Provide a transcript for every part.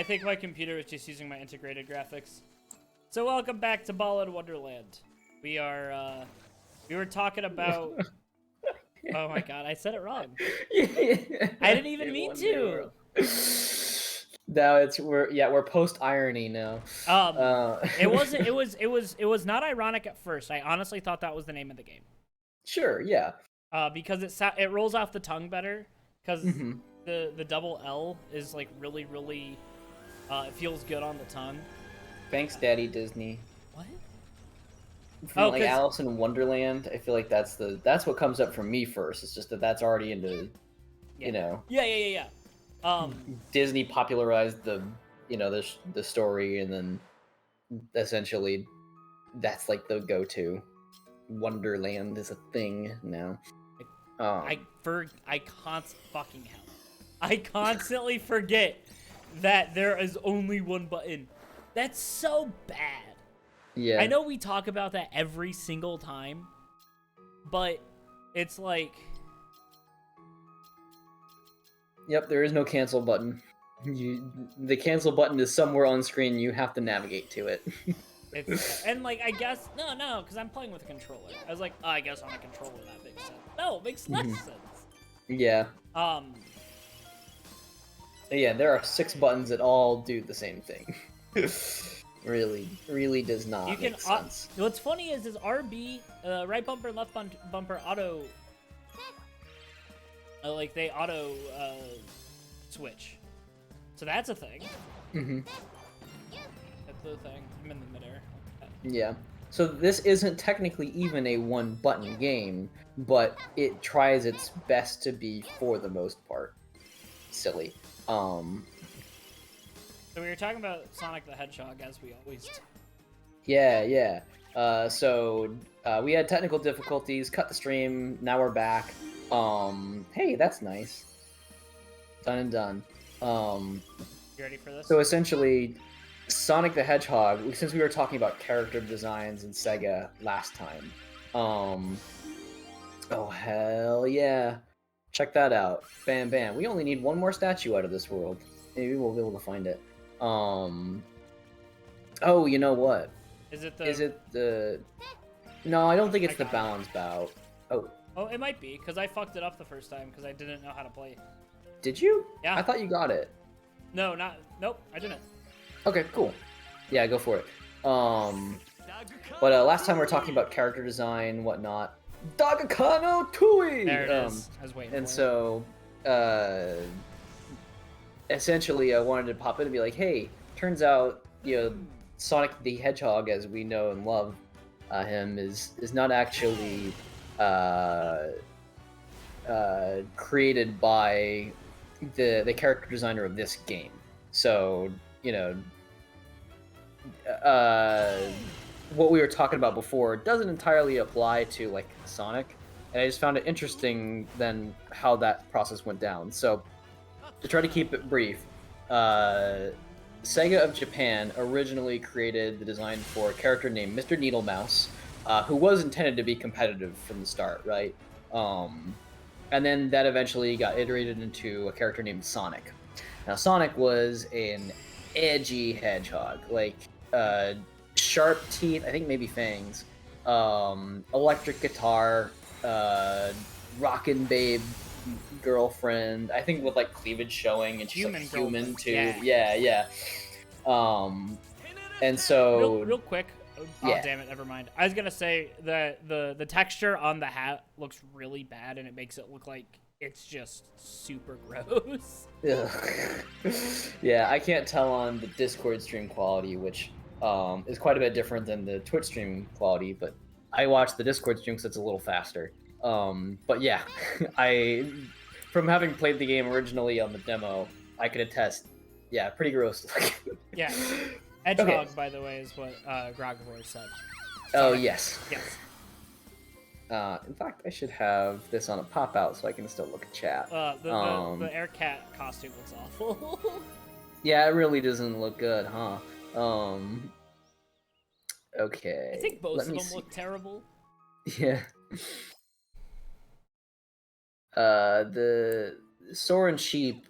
think my computer is just using my integrated graphics. So welcome back to Balan Wonderland. We were talking about... Oh my god, I said it wrong. I didn't even mean to. Now we're post irony now. It was not ironic at first. I honestly thought that was the name of the game. Sure, yeah. Because it rolls off the tongue better. Because the double L is like really it feels good on the tongue. Thanks, Daddy Disney. What? From like Alice in Wonderland, I feel like that's what comes up for me first. It's just that's already into, you know. Yeah. Disney popularized the story, and then essentially that's like the go-to. Wonderland is a thing now. I constantly forget that there is only one button. That's so bad. Yeah. I know we talk about that every single time, but it's like... Yep, there is no cancel button. The cancel button is somewhere on screen. You have to navigate to it. And like, I guess... No, because I'm playing with a controller. I was like, oh, I guess on a controller that makes sense. No, it makes less sense. Yeah. Yeah, there are 6 buttons that all do the same thing. really does not make sense. What's funny is RB, right bumper, left bumper auto... like, they auto switch. So that's a thing. That's the thing. I'm in the midair. Yeah. So this isn't technically even a one-button game, but it tries its best to be for the most part. Silly. So we were talking about Sonic the Hedgehog, as we always do. Yeah. So we had technical difficulties, cut the stream, now we're back. Hey, that's nice. Done and done. You ready for this? So essentially, Sonic the Hedgehog, since we were talking about character designs in Sega last time, oh hell yeah. Check that out. Bam bam. We only need one more statue out of this world. Maybe we'll be able to find it. Oh, you know what? Is it the... No, I don't think it's the balance bout. Oh, it might be, because I fucked it up the first time, because I didn't know how to play. Did you? Yeah. I thought you got it. No, nope, I didn't. Okay, cool. Yeah, go for it. But last time we were talking about character design, whatnot. Dagakano Tui! There it is. I was waiting and for so, essentially, I wanted to pop in and be like, hey, turns out, Sonic the Hedgehog, as we know and love him, is not actually created by the character designer of this game. So, what we were talking about before doesn't entirely apply to like Sonic, and I just found it interesting then how that process went down. So, to try to keep it brief, Sega of Japan originally created the design for a character named Mr. Needlemouse, who was intended to be competitive from the start, right? And then that eventually got iterated into a character named Sonic. Now, Sonic was an edgy hedgehog, like sharp teeth, I think maybe fangs, electric guitar, rockin' babe girlfriend, I think with like cleavage showing, and she's human too. Yeah. And so real quick. Oh, damn it, never mind. I was gonna say that the texture on the hat looks really bad, and it makes it look like it's just super gross. Yeah, I can't tell on the Discord stream quality, which is quite a bit different than the Twitch stream quality, but I watch the Discord stream because it's a little faster. But yeah, from having played the game originally on the demo, I could attest, yeah, pretty gross looking. Yeah. Hedgehog, by the way, is what Grogvor said. Oh, yes. Yes. In fact, I should have this on a pop-out so I can still look at chat. The Air Cat costume looks awful. Yeah, it really doesn't look good, huh? Okay. I think both of them look terrible. Yeah. The Soren Sheep,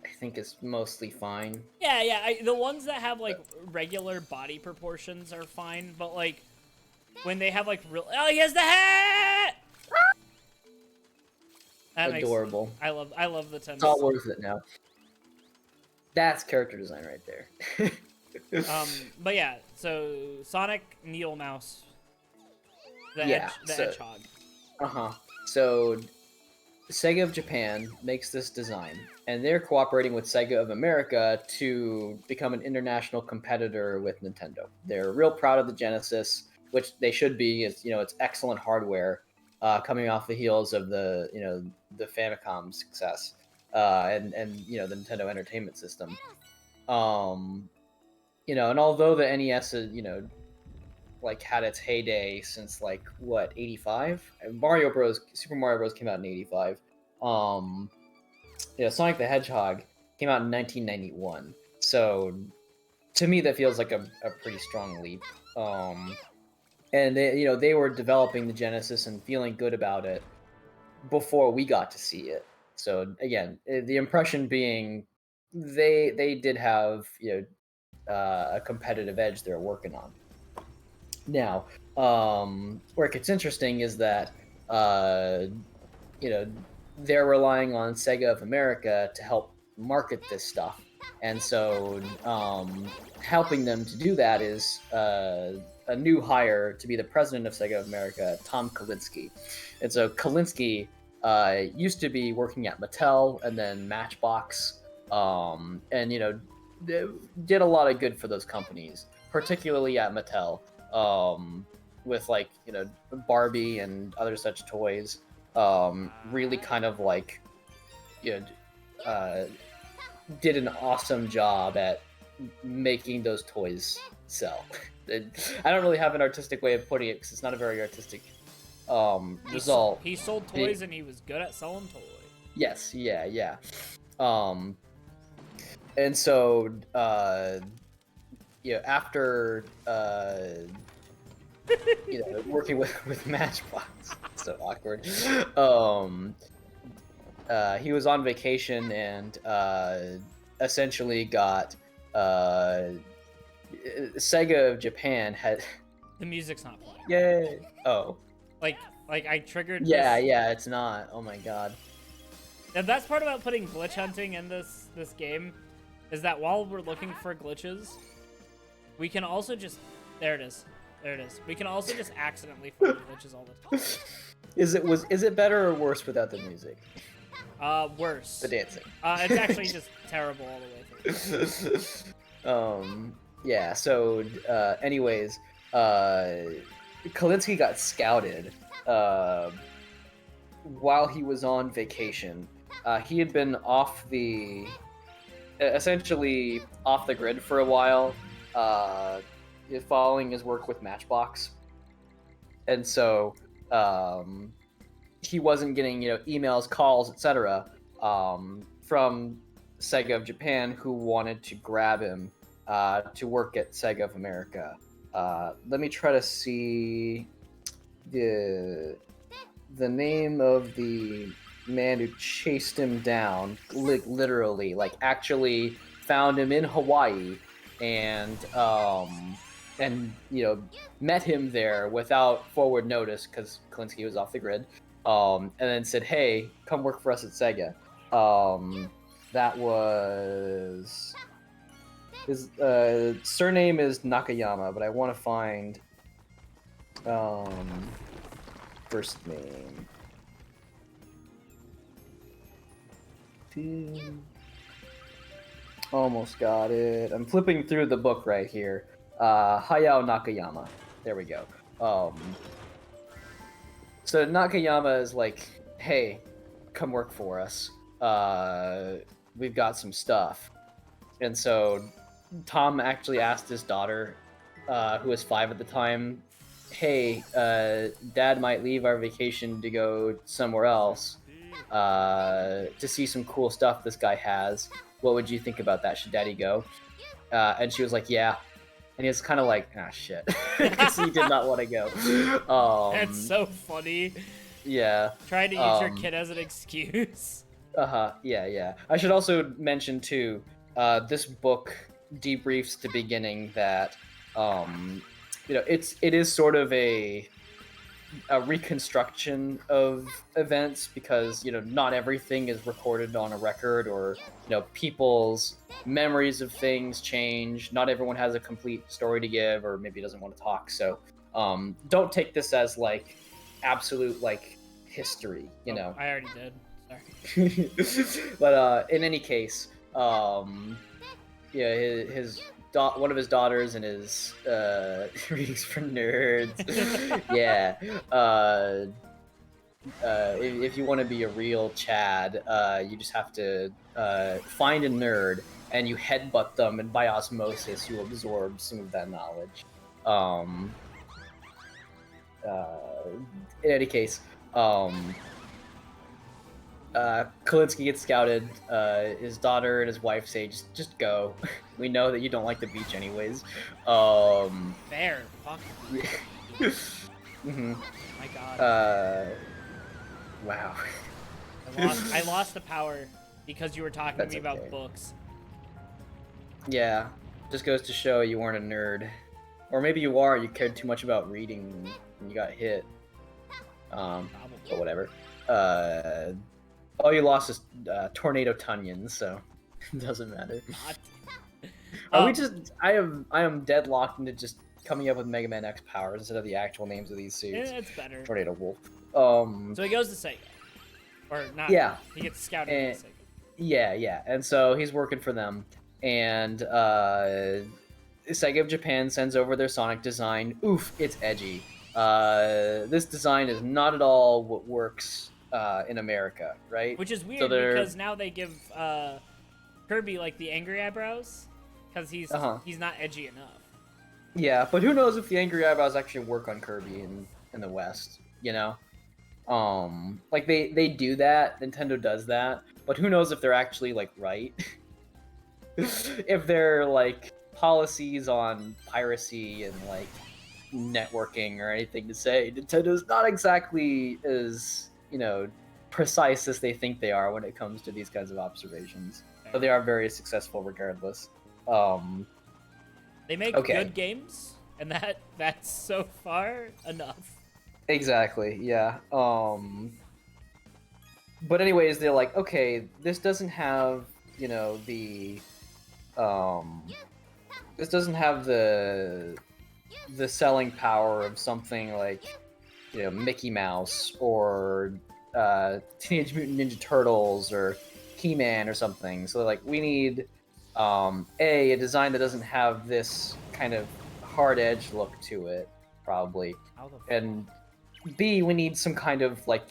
I think is mostly fine. Yeah. The ones that have like regular body proportions are fine, but like when they have like real, oh, he has the hat. That Adorable. I love the 10. It's all worth it now. That's character design right there. But yeah, so Sonic, Needle Mouse, the Hedgehog. So Sega of Japan makes this design, and they're cooperating with Sega of America to become an international competitor with Nintendo. They're real proud of the Genesis, which they should be. It's it's excellent hardware, coming off the heels of the the Famicom success, and the Nintendo Entertainment System. And although the NES is, like had its heyday since like what 85, Super Mario Bros came out in 85. Sonic the Hedgehog came out in 1991. So to me that feels like a pretty strong leap. And they were developing the Genesis and feeling good about it before we got to see it. So again, the impression being they did have a competitive edge they're working on. Now, where it gets interesting is that they're relying on Sega of America to help market this stuff, and so helping them to do that is a new hire to be the president of Sega of America, Tom Kalinske. And so Kalinske used to be working at Mattel and then Matchbox, and did a lot of good for those companies, particularly at Mattel, with like Barbie and other such toys. Really kind of like did an awesome job at making those toys sell. I don't really have an artistic way of putting it because it's not a very artistic result. He sold toys and he was good at selling toys. Yes, yeah. And so, after working with Matchbox, so awkward. He was on vacation and essentially got Sega of Japan had. The music's not playing. Yay! Oh. Like I triggered. Yeah, it's not. Oh my god. The best part about putting glitch hunting in this game is that while we're looking for glitches, we can also just there it is. We can also just accidentally find glitches all the time. Is it better or worse without the music? Worse. The dancing. It's actually just terrible all the way through. Yeah. So, anyways, Kalinske got scouted while he was on vacation. He had been essentially off the grid for a while, following his work with Matchbox, and so he wasn't getting emails, calls, etc. From Sega of Japan, who wanted to grab him to work at Sega of America. Let me try to see the name of the man who chased him down, literally, like actually found him in Hawaii, and met him there without forward notice because Kalinske was off the grid, and then said, "Hey, come work for us at Sega." That was his surname is Nakayama, but I want to find first name. Almost got it. I'm flipping through the book right here. Hayao Nakayama. There we go. So Nakayama is like, "Hey, come work for us. We've got some stuff." And so Tom actually asked his daughter, who was 5 at the time, "Hey, Dad might leave our vacation to go somewhere else to see some cool stuff this guy has. What would you think about that? Should Daddy go?" And she was like, "Yeah." And he was kind of like, "Ah, shit," because he did not want to go. That's so funny. Yeah. Trying to use your kid as an excuse. Yeah. I should also mention too, this book debriefs the beginning that, it is sort of a reconstruction of events because not everything is recorded on a record, or people's memories of things change. Not everyone has a complete story to give, or maybe doesn't want to talk. So don't take this as like absolute like history. I already did. Sorry. But in any case, his one of his daughters and his readings for nerds. Yeah. If you want to be a real Chad, you just have to find a nerd and you headbutt them, and by osmosis you absorb some of that knowledge. In any case, Kalinsky gets scouted. His daughter and his wife say, just go. We know that you don't like the beach anyways. Fair. Fuck. Mm-hmm. My God. Wow. I lost the power because you were talking to me about books. Yeah. Just goes to show you weren't a nerd. Or maybe you are, you cared too much about reading and you got hit. But whatever. All you lost is tornado tunions, so it doesn't matter. I am deadlocked into just coming up with Mega Man X powers instead of the actual names of these suits. Yeah, it's better. Tornado Wolf. So he goes to Sega. Or not. Yeah. He gets scouted to Sega. Yeah. And so he's working for them. And Sega of Japan sends over their Sonic design. Oof, it's edgy. This design is not at all what works in America, right? Which is weird because now they give Kirby like the angry eyebrows because he's not edgy enough. Yeah, but who knows if the angry eyebrows actually work on Kirby in the West, Like they do that, Nintendo does that, but who knows if they're actually like right? If they're like policies on piracy and like networking or anything to say, Nintendo's not exactly as precise as they think they are when it comes to these kinds of observations. But they are very successful regardless. They make good games, and that's so far enough. Exactly, yeah. But anyways, they're like, okay, this doesn't have this doesn't have the selling power of something like Mickey Mouse or Teenage Mutant Ninja Turtles or He-Man or something. So like we need a design that doesn't have this kind of hard edge look to it, probably, and B, we need some kind of like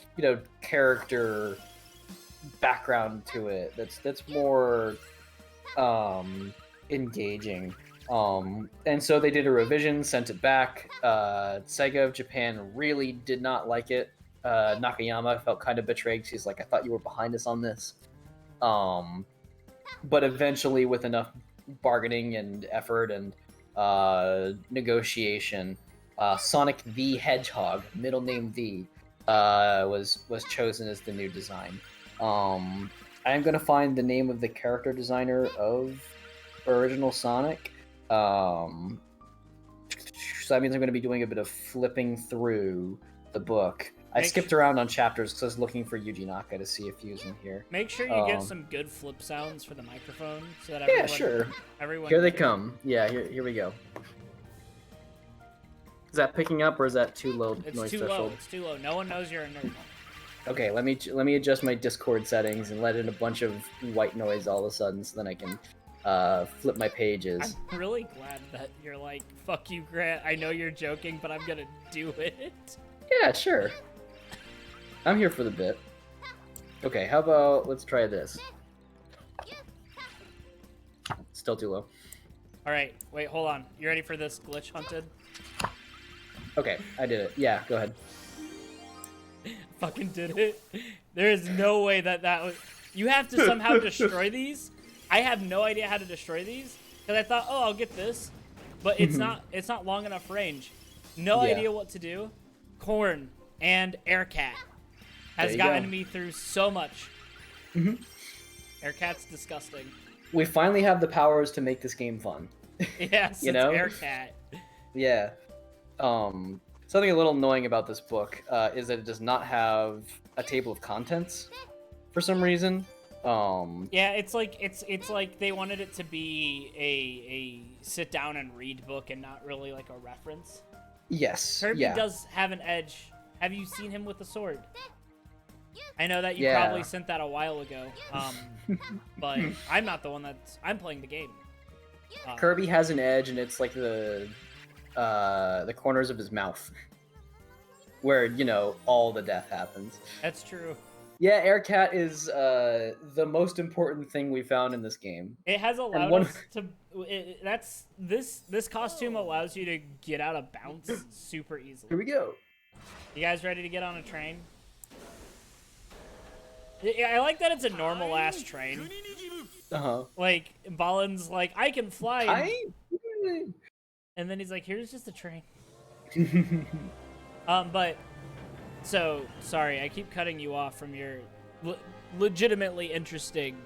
character background to it that's more engaging. And so they did a revision, sent it back. Sega of Japan really did not like it. Nakayama felt kind of betrayed. She's like, I thought you were behind us on this. But eventually, with enough bargaining and effort and negotiation, Sonic the Hedgehog, middle name V, was chosen as the new design. I am going to find the name of the character designer of original Sonic. So that means I'm going to be doing a bit of flipping through the book. I skipped around on chapters because I was looking for Yuji Naka to see if he was in here. Make sure you get some good flip sounds for the microphone so that everyone Here they come. Yeah, here we go. Is that picking up or is that too low noise threshold? It's too low. No one knows you're a nerd. Okay, let me adjust my Discord settings and let in a bunch of white noise all of a sudden so then I can flip my pages. I'm really glad that you're like, fuck you, Grant. I know you're joking, but I'm gonna do it. Yeah, sure. I'm here for the bit. Okay, how about let's try this. Still too low. Alright, wait, hold on. You ready for this glitch hunted? Okay, I did it. Yeah, go ahead. Fucking did it. There is no way that was... You have to somehow destroy these. I have no idea how to destroy these. Because I thought, oh, I'll get this. But it's not long enough range. No idea what to do. Corn and Aircat has gotten me through so much. Aircat's disgusting. We finally have the powers to make this game fun. Yes, You it's know? Aircat. Yeah. Something a little annoying about this book is that it does not have a table of contents for some reason. Yeah, it's like they wanted it to be a sit down and read book and not really like a reference. Yes. Kirby yeah. does have an edge. Have you seen him with a sword? I know that you Yeah. probably sent that a while ago, but I'm not the one I'm playing the game. Kirby has an edge, and it's like the corners of his mouth, where all the death happens. That's true. Yeah, Aircat is the most important thing we found in this game. It has allowed us to. This costume allows you to get out of bounds super easily. Here we go. You guys ready to get on a train? I like that it's a normal ass train. Like Balan's like, I can fly. And then he's like, here's just a train. But so sorry, I keep cutting you off from your legitimately interesting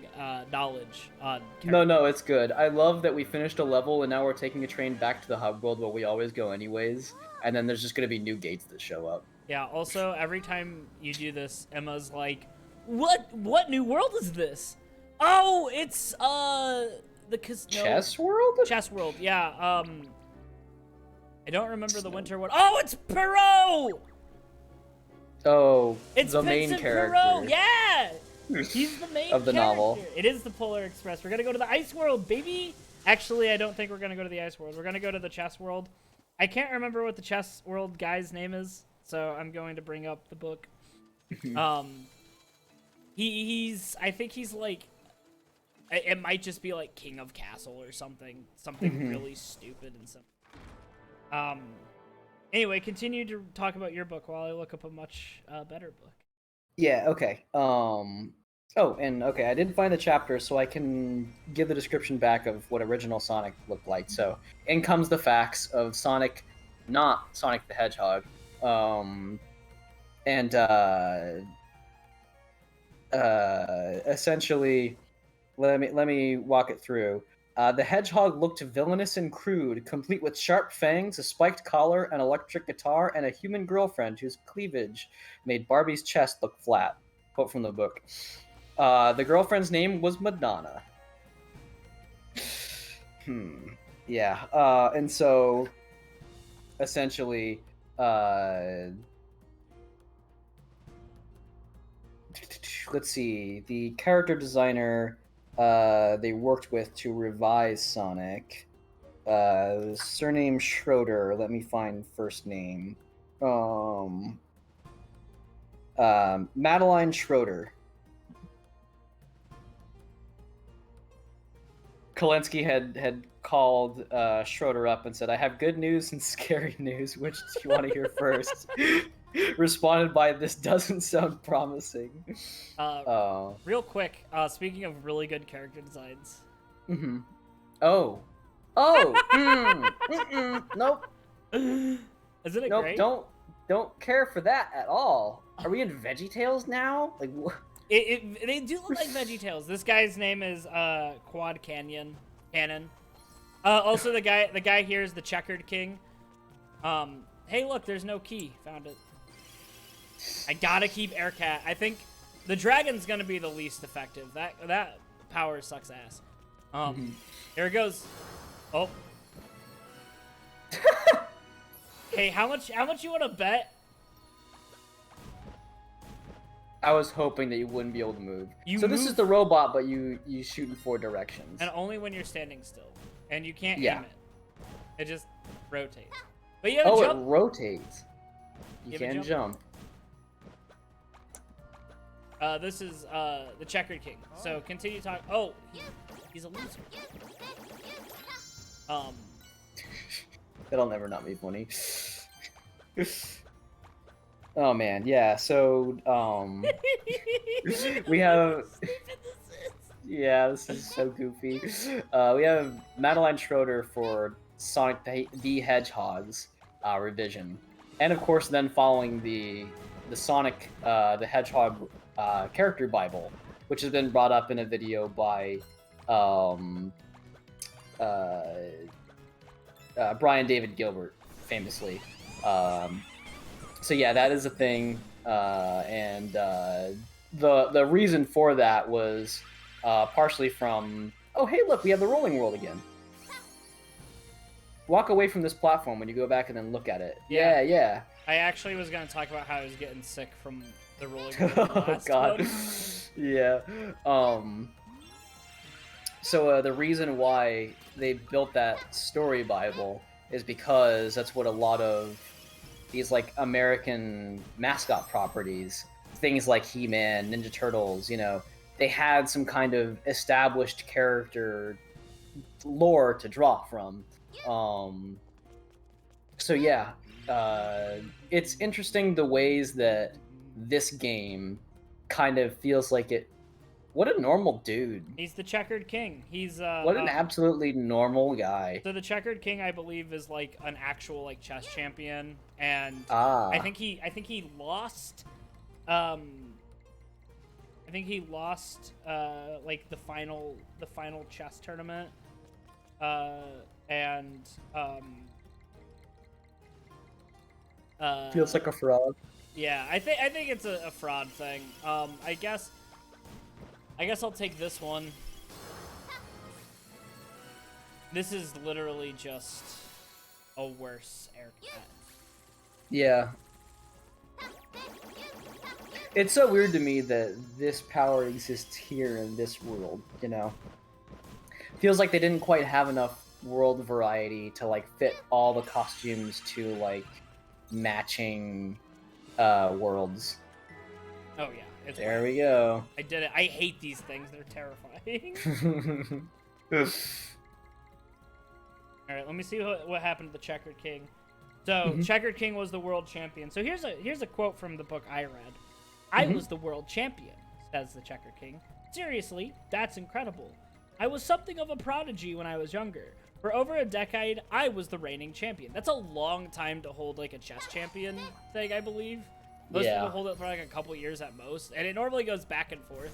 knowledge on character. No, it's good. I love that we finished a level and now we're taking a train back to the hub world where we always go anyways, and then there's just gonna be new gates that show up. Yeah, also every time you do this, Emma's like, what new world is this? Oh, it's the Chess world? Chess world, yeah. I don't remember the winter one. Oh, it's Perot! Oh, it's the main character. Perot, yeah! He's the main of the character. novel. It is the Polar Express. We're gonna go to the ice world, baby! Actually, I don't think we're gonna go to the ice world. We're gonna go to the chess world. I can't remember what the chess world guy's name is, so I'm going to bring up the book. I think he's like, it might just be like King of Castle or something really stupid and something. Anyway, continue to talk about your book while I look up a much better book. Yeah, okay. I didn't find the chapter, so I can give the description back of what original Sonic looked like. So, in comes the facts of Sonic, not Sonic the Hedgehog. Essentially, let me walk it through. The hedgehog looked villainous and crude, complete with sharp fangs, a spiked collar, an electric guitar, and a human girlfriend whose cleavage made Barbie's chest look flat. Quote from the book. The girlfriend's name was Madonna. Yeah. And so, essentially, let's see. The character designer they worked with to revise Sonic. Surname Schroeder. Let me find first name. Madeline Schroeder. Kalinsky had called Schroeder up and said, "I have good news and scary news. Which do you want to hear first?" Responded by, "This doesn't sound promising." Real quick, speaking of really good character designs. Nope. Isn't it nope, great? Don't care for that at all. Are we in VeggieTales now? Like what? They do look like VeggieTales. This guy's name is Quad Cannon. Also the guy here is the Checkered King. Hey, look, there's no key. Found it. I gotta keep Aircat. I think the dragon's gonna be the least effective. That power sucks ass. Here it goes. Oh. Hey, how much you want to bet? I was hoping that you wouldn't be able to move. This is the robot, but you shoot in 4 directions. And only when you're standing still. And you can't Yeah. aim it. It just rotates. But you have to jump. It rotates. You can jump. This is the Checkered King. So continue talking. Oh, he's a loser. That'll never not be funny. Oh man, yeah. So we have. Yeah, this is so goofy. We have Madeline Schroeder for Sonic the Hedgehog's revision, and of course, then following the Sonic the Hedgehog character Bible, which has been brought up in a video by Brian David Gilbert, famously. So yeah, that is a thing, and the reason for that was partially from, oh hey look, we have the rolling world again. Walk away from this platform when you go back and then look at it. Yeah. I actually was gonna talk about how I was getting sick from the rolling world. Oh god. One. Yeah. So the reason why they built that story Bible is because that's what a lot of these like American mascot properties, things like He-Man, Ninja Turtles, you know, they had some kind of established character lore to draw from. So yeah, it's interesting the ways that this game kind of feels like it. What a normal dude. He's the Checkered King. He's what an absolutely normal guy. So the Checkered King, I believe, is like an actual like chess champion, and I think he lost. I think he lost like the final chess tournament, and feels like a fraud. Yeah, I think it's a fraud thing. I guess I'll take this one. This is literally just a worse aircat. Yeah. It's so weird to me that this power exists here in this world, you know? Feels like they didn't quite have enough world variety to, like, fit all the costumes to, like, matching worlds. Oh, yeah. There we go. I did it. I hate these things. They're terrifying. Alright, let me see what happened to the Checkered King. So, Checkered King was the world champion. So here's a quote from the book I read. I was the world champion, says the Checkered King. Seriously, that's incredible. I was something of a prodigy when I was younger. For over a decade, I was the reigning champion. That's a long time to hold like a chess champion thing, I believe. Most people hold it for like a couple years at most, and it normally goes back and forth.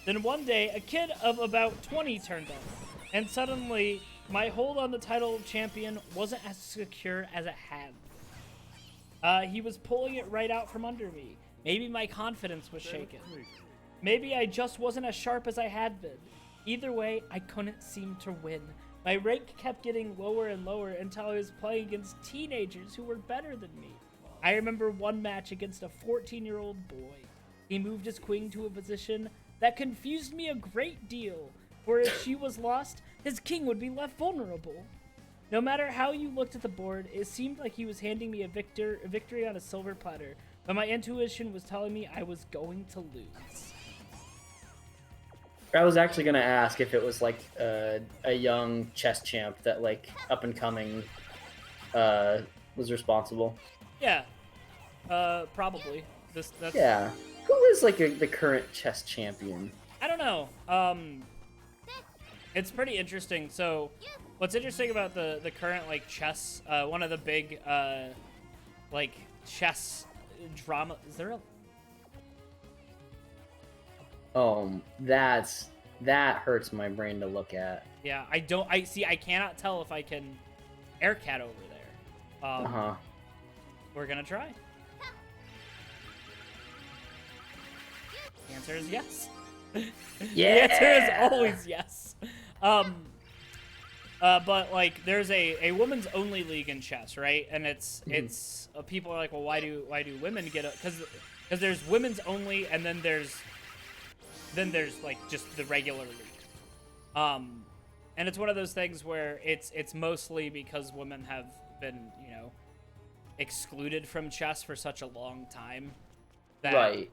Then one day, a kid of about 20 turned up, and suddenly, my hold on the title of champion wasn't as secure as it had. He was pulling it right out from under me. Maybe my confidence was shaken. Maybe I just wasn't as sharp as I had been. Either way, I couldn't seem to win. My rank kept getting lower and lower until I was playing against teenagers who were better than me. I remember one match against a 14-year-old boy. He moved his queen to a position that confused me a great deal, for if she was lost, his king would be left vulnerable. No matter how you looked at the board, it seemed like he was handing me a victory on a silver platter, but my intuition was telling me I was going to lose. I was actually gonna ask if it was like a young chess champ that like up and coming was responsible. Yeah, probably. That's... Yeah. Who is like the current chess champion? I don't know. It's pretty interesting. So, what's interesting about the current like chess, one of the big like chess drama. Is there a... that hurts my brain to look at. Yeah, I cannot tell if I can aircat over there. We're gonna try. The answer is yes. Yeah. The answer is always yes. But like, there's a women's only league in chess, right? And it's people are like, well, why do women get it? Because there's women's only, and then there's like just the regular league. And it's one of those things where it's mostly because women have been, you know, excluded from chess for such a long time. That, right.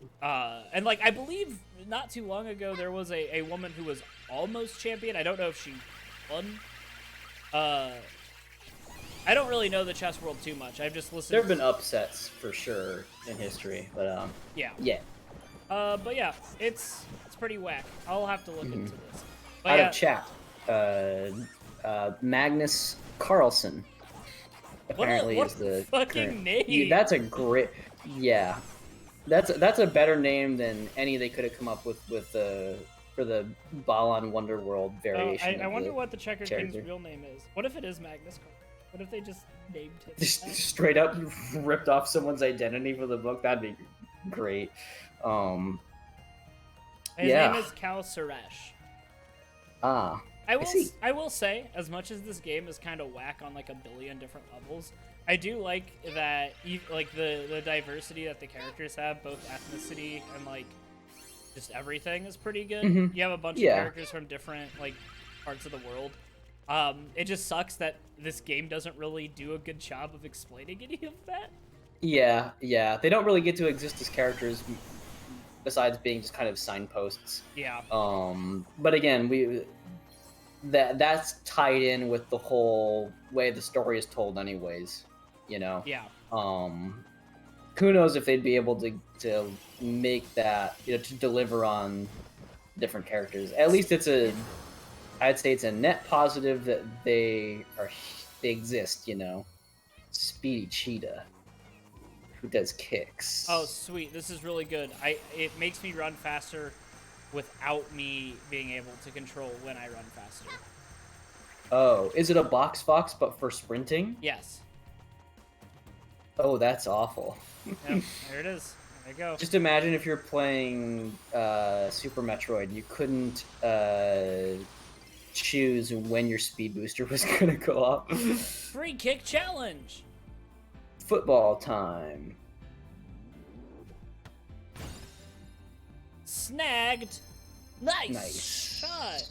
And like, I believe not too long ago there was a woman who was almost champion. I don't know if she won. I don't really know the chess world too much. I've just listened. There have been upsets for sure in history, but yeah. But yeah, it's pretty whack. I'll have to look into this. But Out of chat, Magnus Carlsen apparently what is the fucking current... name. Yeah, that's a great... Yeah. That's a better name than any they could have come up with for the Balan Wonderworld variation. I wonder what the Checkered character. King's real name is. What if it is Magnus Carlsen? What if they just named him? Just straight up ripped off someone's identity for the book? That'd be great. His name is Cal Suresh. Ah. I will say, as much as this game is kind of whack on like a billion different levels, I do like that, like the diversity that the characters have, both ethnicity and like just everything is pretty good. You have a bunch of characters from different like parts of the world. It just sucks that this game doesn't really do a good job of explaining any of that. Yeah, they don't really get to exist as characters besides being just kind of signposts. Yeah. But again, that's tied in with the whole way the story is told anyways, you know? Yeah. Who knows if they'd be able to make that, you know, to deliver on different characters. At least I'd say it's a net positive that they exist, you know. Speedy Cheetah, who does kicks. Oh, sweet. This is really good. It makes me run faster without me being able to control when I run faster. Oh, is it a box fox but for sprinting? Yes. Oh, that's awful. Yep, there it is. There you go. Just imagine if you're playing Super Metroid, you couldn't choose when your speed booster was gonna go up. Free kick challenge. Football time. Snagged. Nice shot.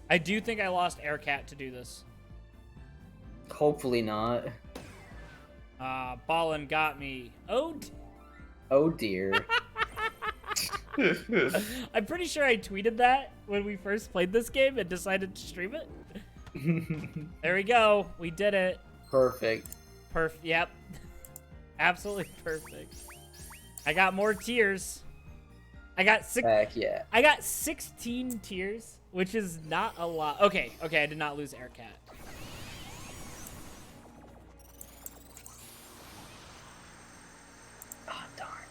I do think I lost Aircat to do this. Hopefully not. Balan got me. Oh dear. I'm pretty sure I tweeted that when we first played this game and decided to stream it. There we go. We did it. Perfect. Yep. Absolutely perfect. I got more tears. I got Heck yeah. I got 16 tears, which is not a lot. Okay, I did not lose Aircat. Oh, darn.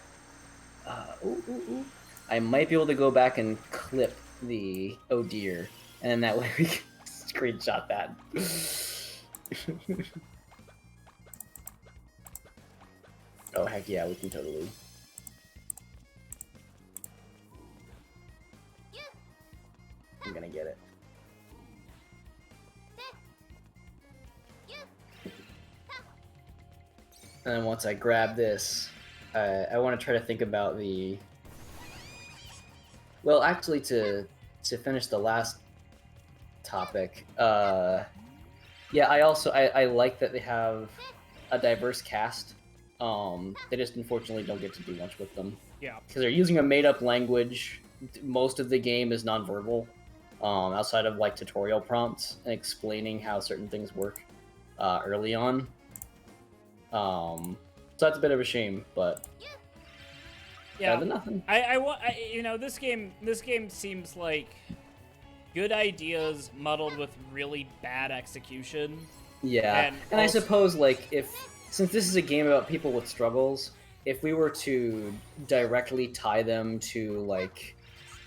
Ooh. I might be able to go back and clip the oh dear, and then that way we can screenshot that. Oh, heck yeah, we can totally. I'm gonna get it. And then once I grab this, I want to try to think about the... Well, actually, to finish the last topic, yeah, I like that they have a diverse cast. They just unfortunately don't get to do much with them. Yeah. Because they're using a made-up language. Most of the game is nonverbal, outside of like tutorial prompts and explaining how certain things work early on. So that's a bit of a shame, but yeah, better than nothing. You know, this game seems like good ideas muddled with really bad execution. Yeah, and I suppose like since this is a game about people with struggles, if we were to directly tie them to like,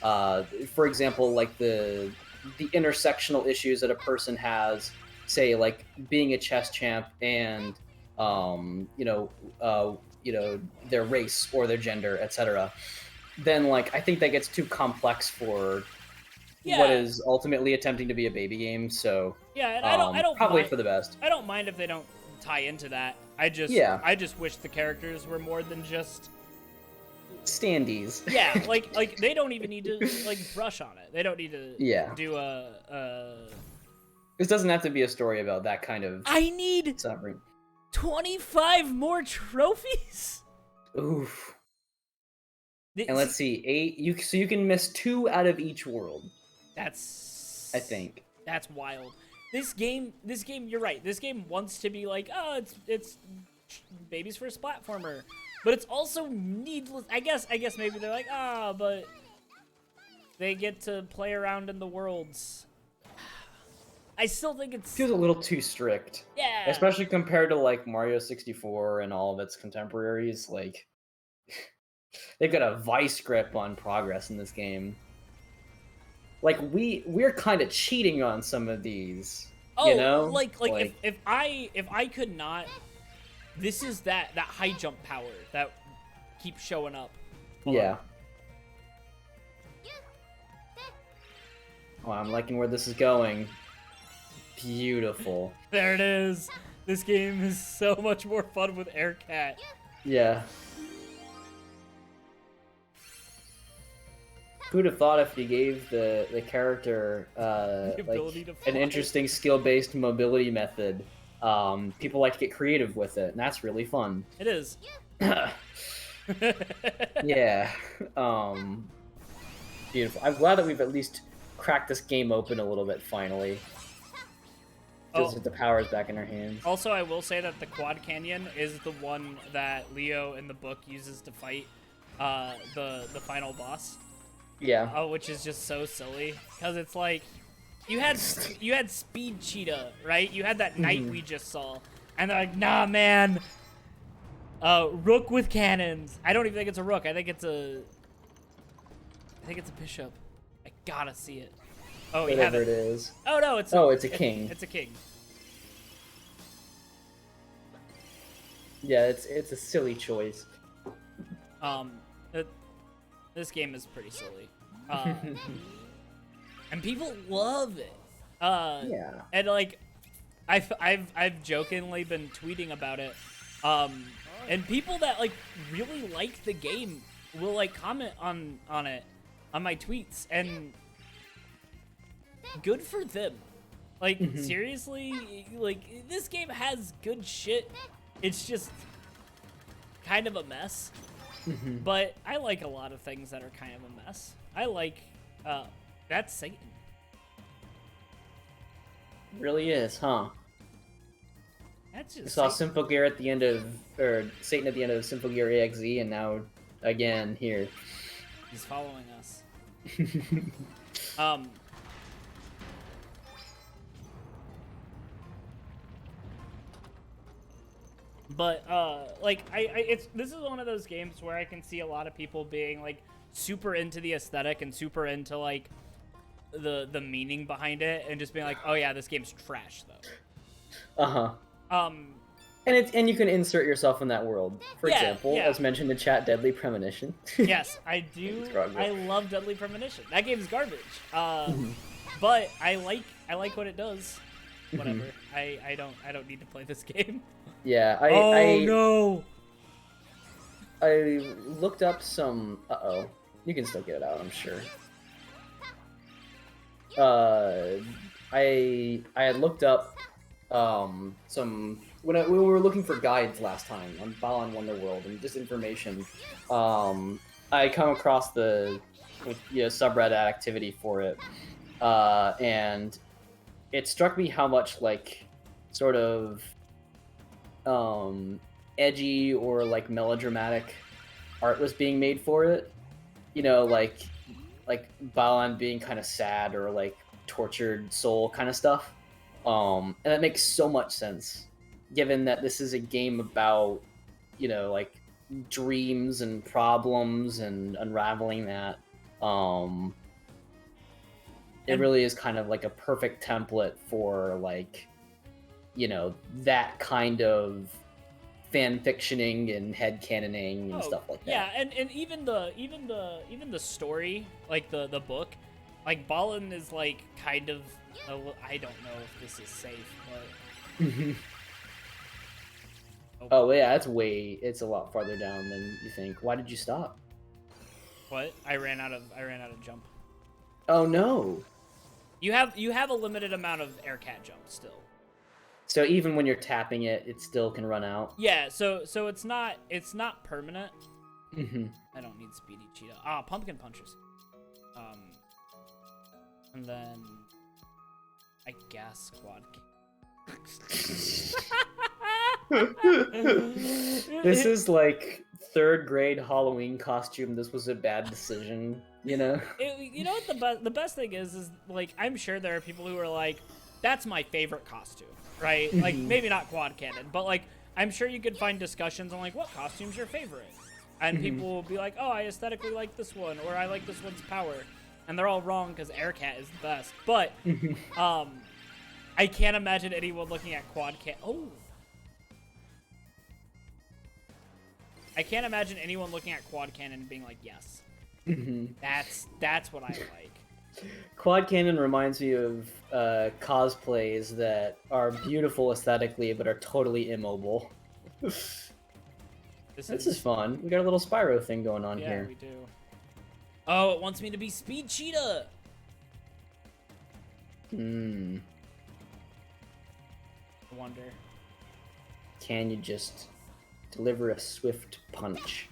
for example, like the intersectional issues that a person has, say like being a chess champ and their race or their gender, etc., then like I think that gets too complex for what is ultimately attempting to be a baby game. So yeah, and I don't probably mind, for the best. I don't mind if they don't tie into that. I just wish the characters were more than just standees. Yeah, like they don't even need to like brush on it. They don't need to do a. This doesn't have to be a story about that kind of. I need suffering. 25 more trophies. Oof. And let's see, 8. So you can miss 2 out of each world. That's. I think. That's wild. This game, you're right. This game wants to be like, oh, it's Babies First platformer, but it's also needless. I guess maybe they're like, but they get to play around in the worlds. I still think it feels a little too strict. Yeah. Especially compared to like Mario 64 and all of its contemporaries. Like, They've got a vice grip on progress in this game. Like we're kind of cheating on some of these. Oh, you know, like if I could not, this is that high jump power that keeps showing up. Hold yeah. on. Oh, I'm liking where this is going. Beautiful. There it is. This game is so much more fun with Air Cat. Yeah. Who'd have thought if you gave the character ability to fly. an interesting skill-based mobility method, people like to get creative with it, and that's really fun. It is. Yeah. Beautiful. I'm glad that we've at least cracked this game open a little bit finally. Just with the powers back in our hands. Also, I will say that the Quad Canyon is the one that Leo in the book uses to fight the final boss. Yeah. Oh, which is just so silly because it's like you had Speed Cheetah, right? You had that knight we just saw, and they're like, nah, man. Rook with cannons. I don't even think it's a rook. I think it's a bishop. I gotta see it. Oh, you have Whatever it. it is. Oh no, it's a king. It's a king. Yeah, it's a silly choice. This game is pretty silly. And people love it. Yeah. And like, I've jokingly been tweeting about it. And people that like really like the game will like comment on it on my tweets, and good for them. Like seriously, like this game has good shit. It's just kind of a mess. But I like a lot of things that are kind of a mess. I like that's Satan. Really is, huh? That's just We saw Satan. Simple Gear at the end of, or Satan at the end of Simple Gear EXE, and now again here. He's following us. But like this is one of those games where I can see a lot of people being like super into the aesthetic and super into like the meaning behind it, and just being like, oh yeah, this game's trash though. And you can insert yourself in that world. For example, yeah. as mentioned in chat, Deadly Premonition. Yes, I do. I love Deadly Premonition. That game's garbage. But I like what it does. Whatever. I don't need to play this game. Yeah, no. I looked up some. You can still get it out, I'm sure. I had looked up some when we were looking for guides last time on Balan Wonderworld and just information. I come across the subreddit activity for it, and it struck me how much like sort of edgy or like melodramatic art was being made for it. You know, like Balan being kind of sad or like tortured soul kind of stuff. And that makes so much sense, given that this is a game about, like dreams and problems and unraveling that. It really is kind of like a perfect template for like, that kind of fan fictioning and headcanoning and stuff like that. Yeah, and even the story, like the book, like Balan is like kind of I don't know if this is safe, but oh yeah, it's a lot farther down than you think. Why did you stop? What? I ran out of jump. Oh no. You have a limited amount of air cat jump still. So even when you're tapping it, it still can run out. Yeah, so it's not permanent. Mm-hmm. I don't need Speedy Cheetah. Pumpkin punches. And then I guess Quad This is like 3rd grade Halloween costume. This was a bad decision, you know? You know what the best thing is like, I'm sure there are people who are like, that's my favorite costume, right? Like, maybe not Quad Cannon, but like, I'm sure you could find discussions on like, what costume's your favorite? And people will be like, oh, I aesthetically like this one, or I like this one's power. And they're all wrong because Aircat is the best. But I can't imagine anyone looking at Quad Cannon. Oh. I can't imagine anyone looking at Quad Cannon and being like, yes. That's what I like. Quad Cannon reminds me of cosplays that are beautiful aesthetically, but are totally immobile. This is fun. We got a little Spyro thing going on here. Yeah, we do. Oh, it wants me to be Speed Cheetah! Hmm. I wonder. Can you just deliver a swift punch?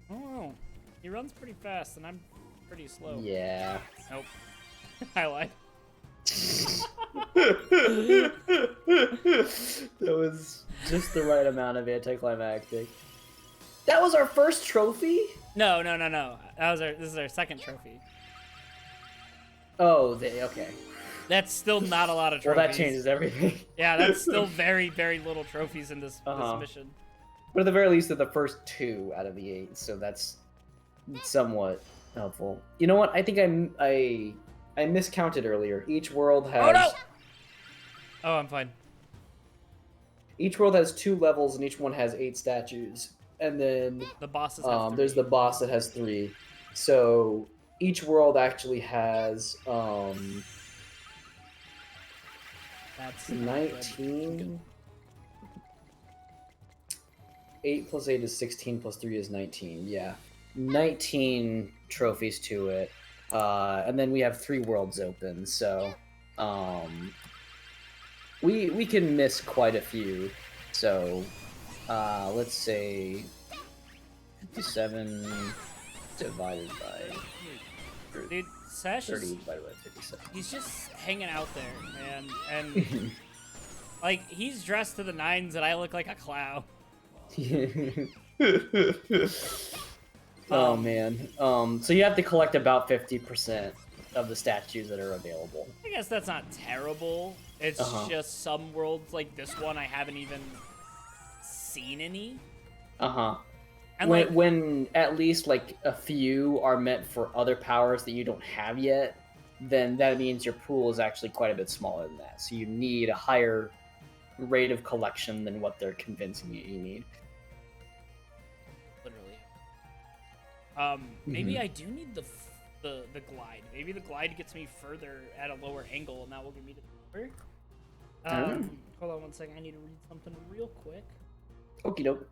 I don't know. He runs pretty fast, and I'm pretty slow. Yeah. Nope. I lied. That was just the right amount of anticlimactic. That was our first trophy? No. This is our second trophy. Oh, okay. That's still not a lot of trophies. Well, that changes everything. Yeah, that's still very, very little trophies in this mission. But at the very least, they're the first 2 out of the 8, so that's somewhat helpful. You know what? I think I miscounted earlier. Each world has... Oh, no! Oh, I'm fine. Each world has 2 levels, and each one has 8 statues. And then the bosses have 3. There's the boss that has 3. So each world actually has that's 19. 8 plus 8 is 16 plus 3 is 19. Yeah, 19 trophies to it. And then we have 3 worlds open, so we can miss quite a few. So let's say 57 divided by Dude, Sash 30 is, divided by 57. he's just hanging out there, man. And like, he's dressed to the nines and I look like a clown. Oh man. So you have to collect about 50% of the statues that are available. I guess that's not terrible. It's just some worlds like this one I haven't even seen any. And when at least like a few are meant for other powers that you don't have yet, then that means your pool is actually quite a bit smaller than that. So you need a higher rate of collection than what they're convincing you need. Literally. Maybe I do need the glide. Maybe the glide gets me further at a lower angle, and that will give me the number. Hold on one second. I need to read something real quick. Okie doke.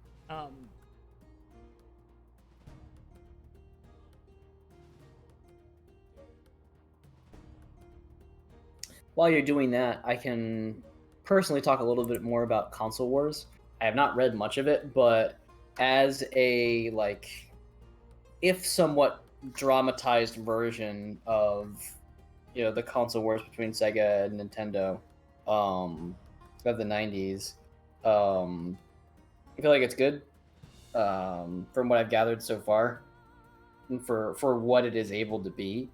While you're doing that, I can personally talk a little bit more about Console Wars. I have not read much of it, but as a, like, if somewhat dramatized version of, you know, the console wars between Sega and Nintendo of the 90s, I feel like it's good from what I've gathered so far and for what it is able to be.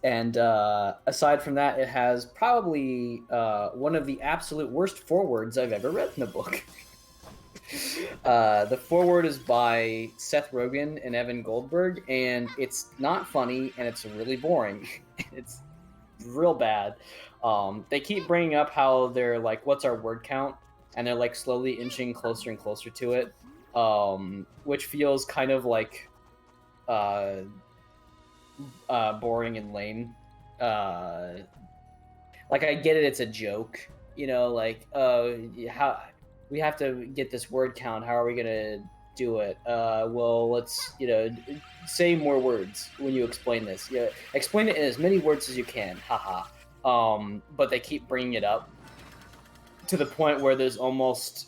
And aside from that, it has probably one of the absolute worst forewords I've ever read in a book. The foreword is by Seth Rogen and Evan Goldberg, and it's not funny, and it's really boring. It's real bad. They keep bringing up how they're like, what's our word count? And they're like slowly inching closer and closer to it, which feels kind of like boring and lame. Like, I get it, it's a joke, you know, like, how we have to get this word count, how are we gonna do it? Well, let's, you know, say more words when you explain this. Yeah, explain it in as many words as you can, haha. But they keep bringing it up to the point where there's almost,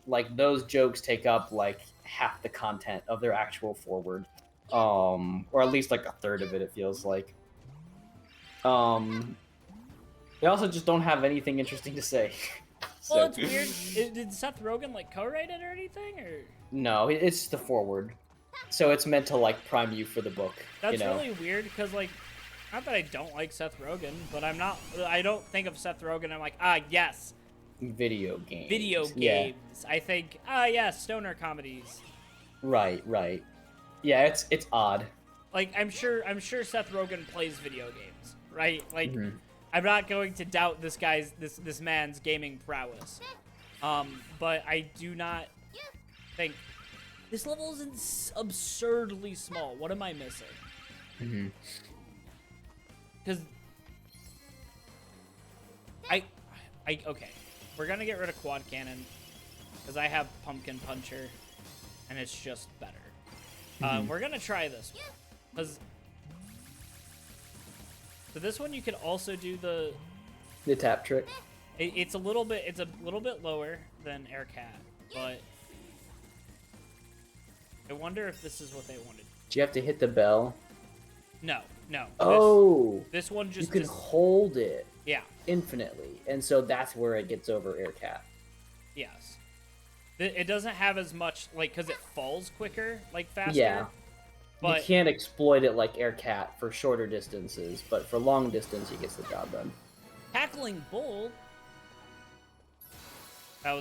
like, those jokes take up, like, half the content of their actual foreword. Or at least like a third of it, it feels like. They also just don't have anything interesting to say. So. Well, it's weird. Did Seth Rogen like co-write it or anything, or? No, it's the foreword, so it's meant to like prime you for the book. That's, you know? really weird because, like, not that I don't like Seth Rogen, but I don't think of Seth Rogen. I'm like, yes, Video games. Video games. Yeah. I think. Yeah, stoner comedies. Right. Yeah, it's odd. Like I'm sure Seth Rogen plays video games, right? Like I'm not going to doubt this man's gaming prowess. But I do not think this level is absurdly small. What am I missing? Because okay, we're gonna get rid of quad cannon because I have pumpkin puncher, and it's just better. We're gonna try this one because for this one you could also do the tap trick. It's a little bit lower than Air Cat, but I wonder if this is what they wanted. Do you have to hit the bell? No. Oh, this one just you can hold it. Yeah. Infinitely, and so that's where it gets over Air Cat. Yes. It doesn't have as much, like, because it falls quicker, like, faster. Yeah. But you can't exploit it like Air Cat for shorter distances, but for long distance, it gets the job done. Tackling Bull?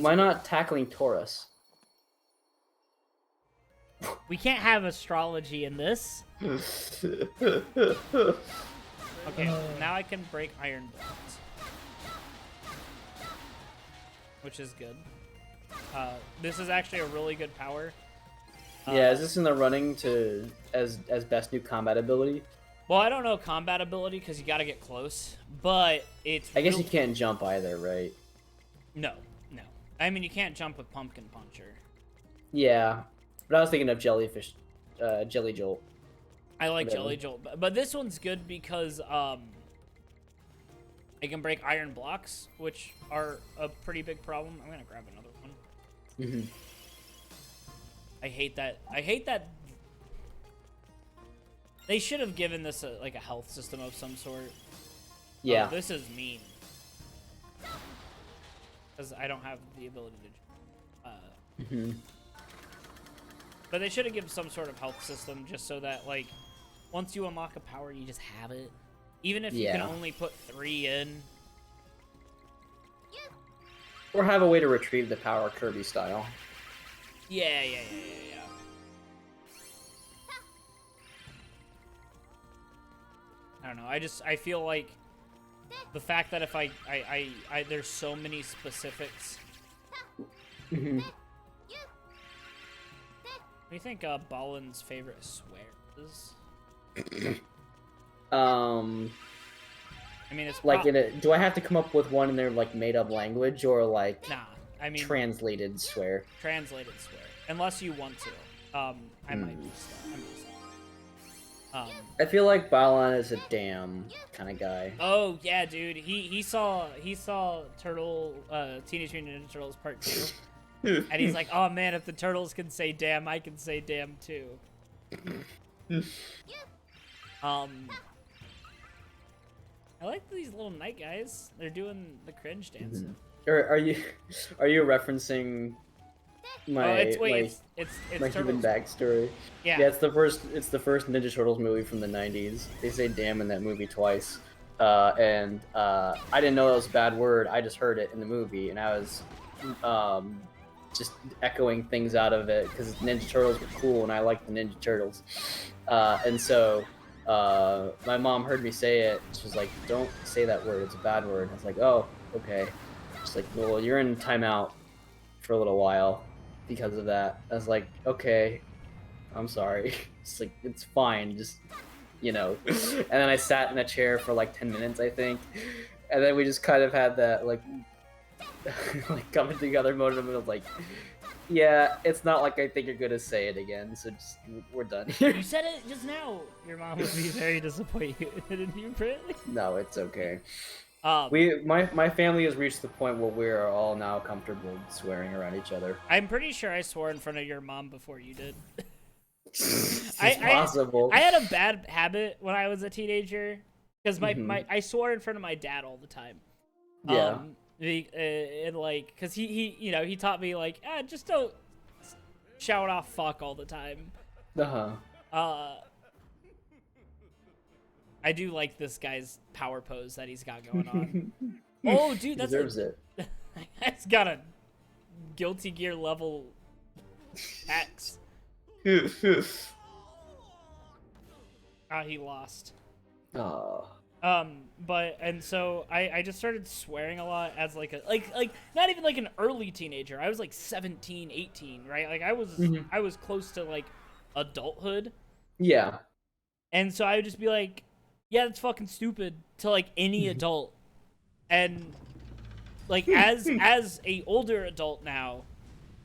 Why not tackling Taurus? We can't have astrology in this. Okay, now I can break iron blocks, which is good. This is actually a really good power. Yeah, is this in the running to as best new combat ability? Well, I don't know combat ability because you got to get close, but it's. I guess you can't jump either, right? No. I mean, you can't jump with pumpkin puncher. Yeah, but I was thinking of jellyfish, jelly jolt. I like Jelly Jolt, but this one's good because it can break iron blocks, which are a pretty big problem. I'm gonna grab another one. I hate that. They should have given this a health system of some sort. Yeah. Oh, this is mean. Because I don't have the ability to. But they should have given some sort of health system just so that, like, once you unlock a power, you just have it. Even if you can only put 3 in. Or have a way to retrieve the power Kirby style. Yeah. I don't know. I feel like the fact that if I there's so many specifics. What do you think Balan's favorite swear is? I mean, it's like do I have to come up with one in their like made up language or like nah? I mean translated swear. Translated swear, unless you want to. I might be stuck. I feel like Balan is a damn kind of guy. Oh yeah, dude. He saw Turtle Teenage Mutant Ninja Turtles Part 2, and he's like, oh man, if the turtles can say damn, I can say damn too. I like these little night guys. They're doing the cringe dance. Are you referencing my my human backstory? Yeah, it's the first Ninja Turtles movie from the 90s. They say damn in that movie twice, and I didn't know that was a bad word. I just heard it in the movie, and I was just echoing things out of it because Ninja Turtles were cool, and I liked the Ninja Turtles, and so. My mom heard me say it. She was like, "Don't say that word. It's a bad word." I was like, "Oh, okay." She's like, "Well, you're in timeout for a little while because of that." I was like, "Okay, I'm sorry." It's like, it's fine. Just, And then I sat in a chair for like 10 minutes, I think, and then we just kind of had that like coming together moment of like. Yeah, it's not like I think you're gonna say it again, so just, we're done here. You said it just now. Your mom would be very disappointed in you, Britt. No, it's okay. My family has reached the point where we are all now comfortable swearing around each other. I'm pretty sure I swore in front of your mom before you did. It's possible. I had a bad habit when I was a teenager because I swore in front of my dad all the time. Yeah. And like, cause he taught me like, just don't shout off fuck all the time. I do like this guy's power pose that he's got going on. Oh, dude, deserves it. It's got a Guilty Gear level X. He lost. Oh. And so I just started swearing a lot as like not even like an early teenager. I was like 17, 18, right? Like I was close to like adulthood. Yeah. And so I would just be like, yeah, that's fucking stupid to like any adult. And like as a older adult now,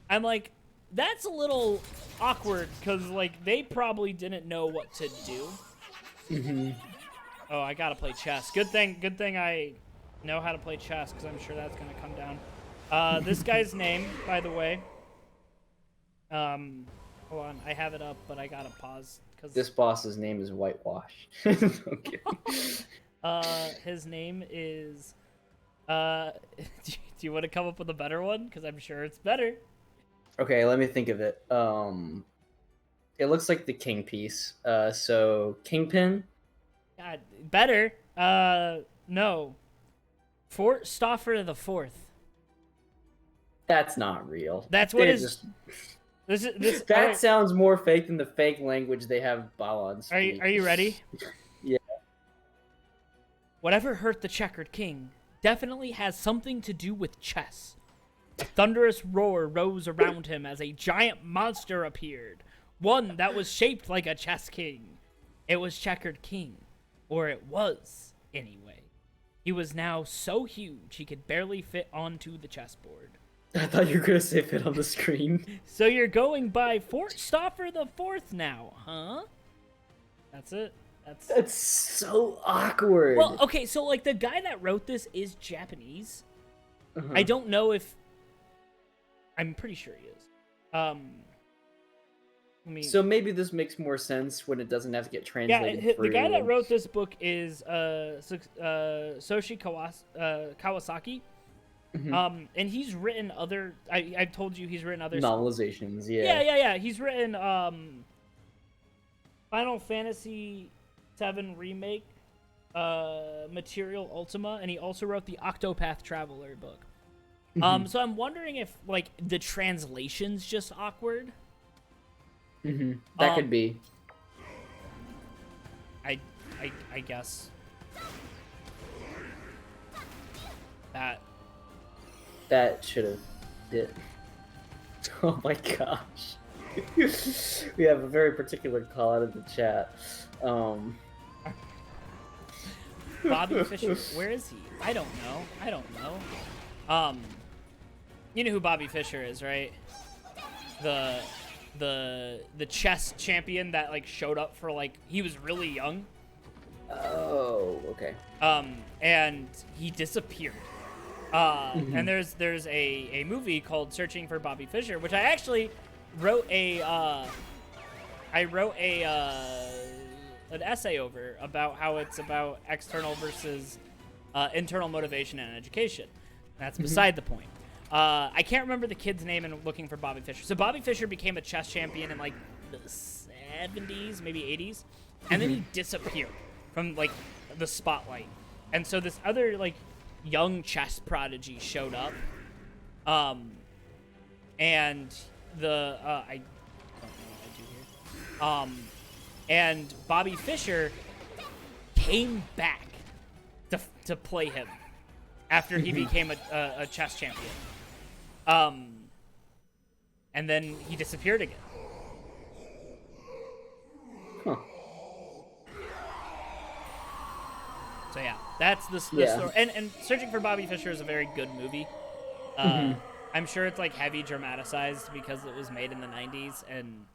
I'm like, that's a little awkward because like they probably didn't know what to do. Oh, I gotta play chess. Good thing I know how to play chess because I'm sure that's gonna come down. This guy's name, by the way. Hold on, I have it up, but I gotta pause because this boss's name is Whitewash. Okay. His name is. Do you want to come up with a better one? Because I'm sure it's better. Okay, let me think of it. It looks like the king piece. So Kingpin. God, better. No. Fort Stoffer the Fourth. That's not real. That's what is. Just... This. That sounds more fake than the fake language they have Balan speak. Are you ready? Yeah. Whatever hurt the checkered king definitely has something to do with chess. A thunderous roar rose around him as a giant monster appeared, one that was shaped like a chess king. It was Checkered King, or it was, anyway. He was now so huge he could barely fit onto the chessboard. I thought you were gonna say fit on the screen. So you're going by Fort Stoffer the Fourth now, huh? That's it. That's so awkward. Well, okay, so like the guy that wrote this is Japanese. I don't know if. I'm pretty sure he is. So maybe this makes more sense when it doesn't have to get translated. Yeah, the guy that wrote this book is Soshi Kawasaki. And he's written other. I've told you he's written other novelizations. Yeah. Yeah. He's written Final Fantasy VII Remake, Material Ultima, and he also wrote the Octopath Traveler book. So I'm wondering if like the translation's just awkward. That could be. I guess that should have did. Oh my gosh. We have a very particular call out of the chat. Bobby Fischer, where is he? I don't know. You know who Bobby Fischer is, right? The chess champion that like showed up for like he was really young. Oh, okay. And he disappeared. And there's a movie called Searching for Bobby Fischer, which I actually wrote an essay over about how it's about external versus internal motivation and education. That's beside the point. I can't remember the kid's name in looking for Bobby Fischer. So Bobby Fischer became a chess champion in like the 70s, maybe 80s, and then he disappeared from like the spotlight. And so this other like young chess prodigy showed up, and the I don't know what I do here. And Bobby Fischer came back to play him after he became a chess champion. And then he disappeared again. Huh. So yeah, that's the story. And Searching for Bobby Fischer is a very good movie. I'm sure it's like heavy dramatized because it was made in the 90s, and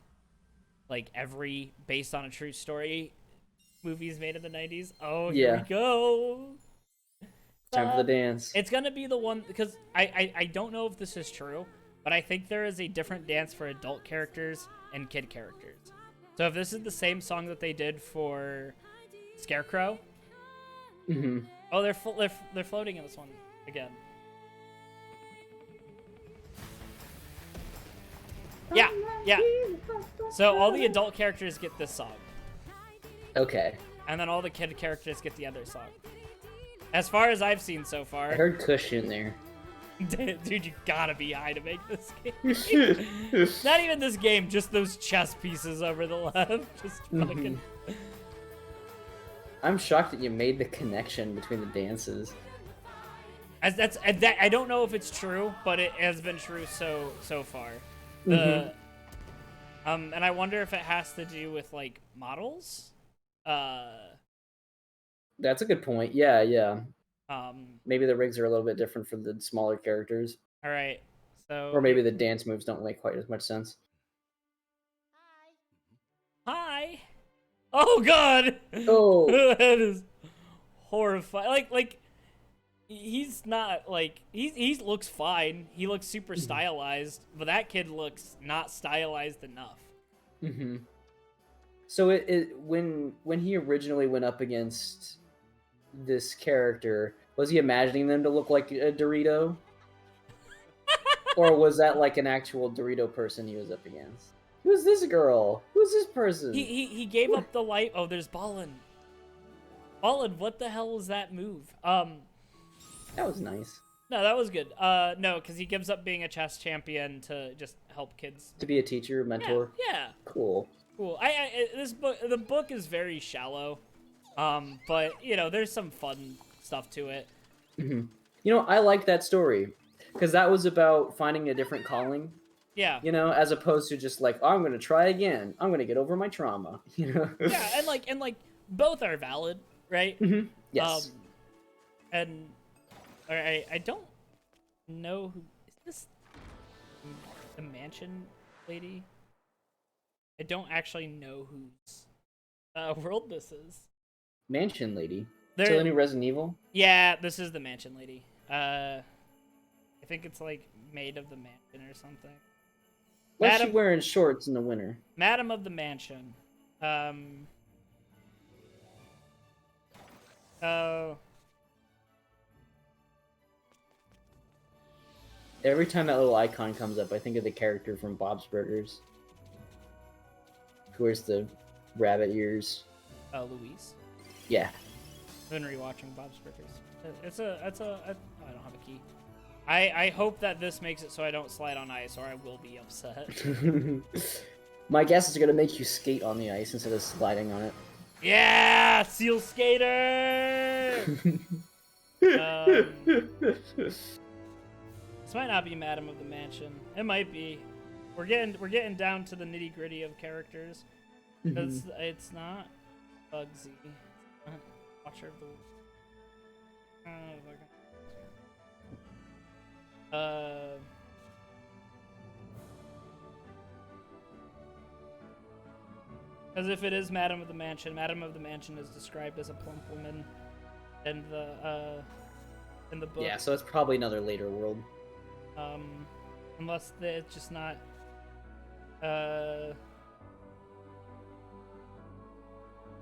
like every based on a true story movies made in the 90s. Oh, here we go. Time for the dance. It's gonna be the one because I don't know if this is true, but I think there is a different dance for adult characters and kid characters. So if this is the same song that they did for Scarecrow, oh, they're floating in this one again. Yeah. So all the adult characters get this song. Okay. And then all the kid characters get the other song. As far as I've seen so far. I heard Kush in there. Dude, you gotta be high to make this game. Not even this game, just those chess pieces over the left. Just fucking... I'm shocked that you made the connection between the dances. I don't know if it's true, but it has been true so far. And I wonder if it has to do with like models. That's a good point. Yeah. Maybe the rigs are a little bit different for the smaller characters. All right. So. Or maybe the dance moves don't make quite as much sense. Hi. Oh God. Oh. That is horrifying. Like. He's not like he looks fine. He looks super stylized, but that kid looks not stylized enough. So when he originally went up against this character, was he imagining them to look like a Dorito, or was that like an actual Dorito person he was up against? Who's this girl? Who's this person? He gave up the light. Oh, there's Balan. Balan, what the hell was that move? That was nice. No, that was good. No, because he gives up being a chess champion to just help kids. To be a teacher, mentor. Yeah. Cool. The book is very shallow, but you know, there's some fun stuff to it. You know, I liked that story because that was about finding a different calling. Yeah. You know, as opposed to just like, oh, I'm gonna try again. I'm gonna get over my trauma. You know. Yeah, and like both are valid, right? Yes. And. I don't know who is this. The mansion lady. I don't actually know whose world this is. Mansion lady. So the new Resident Evil. Yeah, this is the mansion lady. I think it's like maid of the mansion or something. What's she wearing shorts in the winter? Madam of the mansion. Every time that little icon comes up, I think of the character from Bob's Burgers. Who wears the rabbit ears. Louise? Yeah. I've been rewatching Bob's Burgers. I don't have a key. I hope that this makes it so I don't slide on ice or I will be upset. My guess is gonna make you skate on the ice instead of sliding on it. Yeah! Seal skater! This might not be Madam of the Mansion. It might be. We're getting down to the nitty gritty of characters. It's not Bugsy. Watcher of the. Because if it is Madam of the Mansion is described as a plump woman in the book. Yeah, so it's probably another later world. Unless it's just not.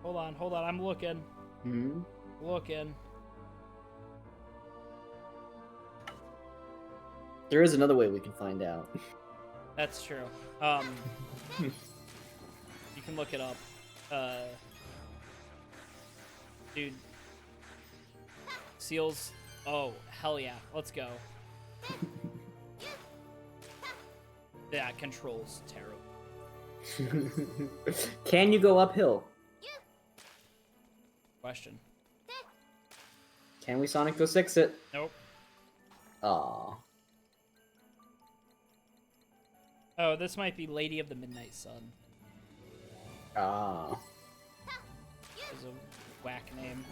Hold on, I'm looking. Looking. There is another way we can find out. That's true. You can look it up. Dude. Seals. Oh, hell yeah. Let's go. That controls terrible. Can you go uphill? Question. Can we Sonic go 6 it? Nope. Aww. Oh, this might be Lady of the Midnight Sun. Ah. Is a whack name.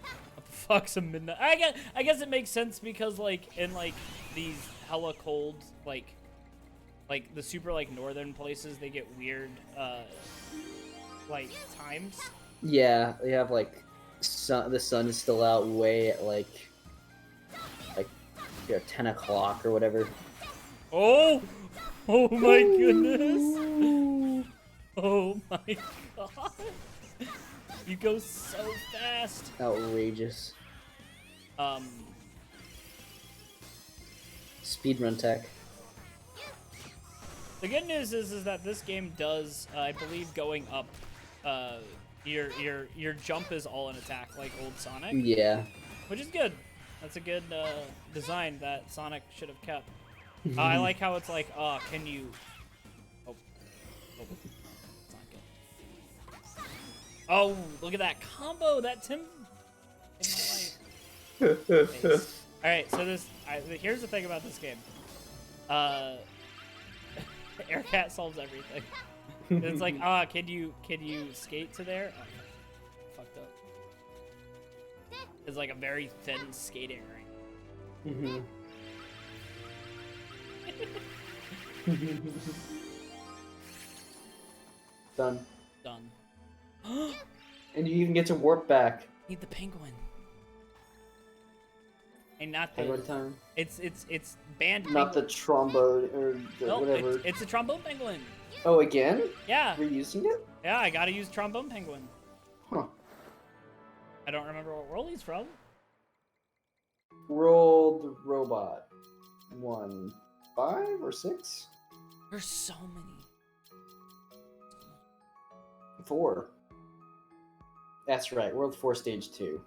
What the fuck's a midnight? I guess it makes sense because like in like these hella cold like the super like northern places they get weird like times. Yeah, they have like the sun is still out way at like 10 o'clock or whatever. Oh! Oh my goodness! Oh my god! You go so fast! Outrageous. Speedrun tech. The good news is that this game does, I believe, going up, your jump is all an attack, like old Sonic. Yeah. Which is good. That's a good design that Sonic should have kept. I like how it's like, can you... Oh. It's not good. Oh, look at that combo that Tim... in my life. Alright, so here's the thing about this game. Aircat solves everything. It's like, can you skate to there? Oh, fucked up. It's like a very thin skating ring. Done. Done. And you even get to warp back. Need the penguin. And not Penguin time. It's band. Not the trombone or whatever. It's a trombone penguin. Oh, again? Yeah. Reusing it? Yeah, I gotta use trombone penguin. Huh. I don't remember what world he's from. World Robot. 1, 5 or 6? There's so many. 4. That's right. World 4 Stage 2.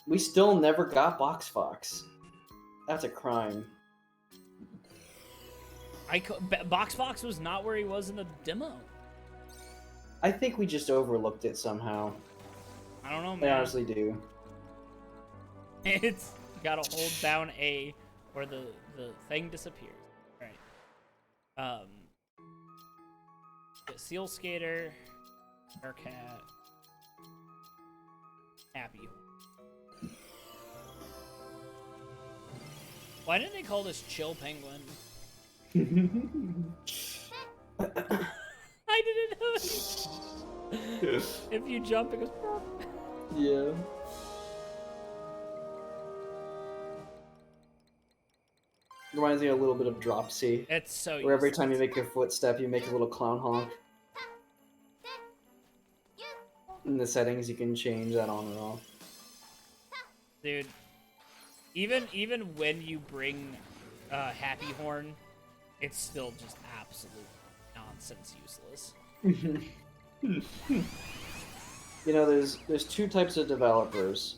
We still never got Box Fox. That's a crime. Box Fox was not where he was in the demo. I think we just overlooked it somehow. I don't know, man. I honestly do. It's you gotta hold down A, or the thing disappears. All right. Seal Skater, Aircat, Happy. Why didn't they call this Chill Penguin? I didn't know it. If you jump, it goes. Yeah. Reminds me a little bit of Dropsy. It's so where every time you make a footstep, you make a little clown honk. In the settings, you can change that on and off. Dude, even when you bring Happy Horn, it's still just absolute nonsense, useless. You know, there's two types of developers.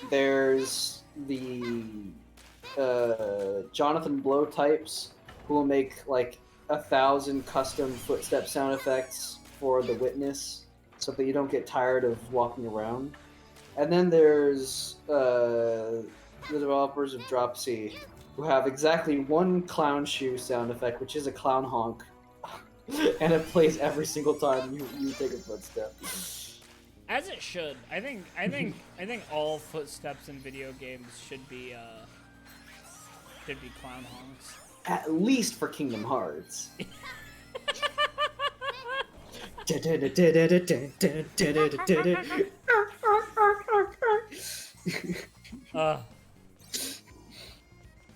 There's the Jonathan Blow types who will make like 1,000 custom footstep sound effects for the witness, so that you don't get tired of walking around. And then there's the developers of Dropsy, who have exactly one clown shoe sound effect, which is a clown honk, and it plays every single time you take a footstep. As it should. I think all footsteps in video games should be clown honks. At least for Kingdom Hearts.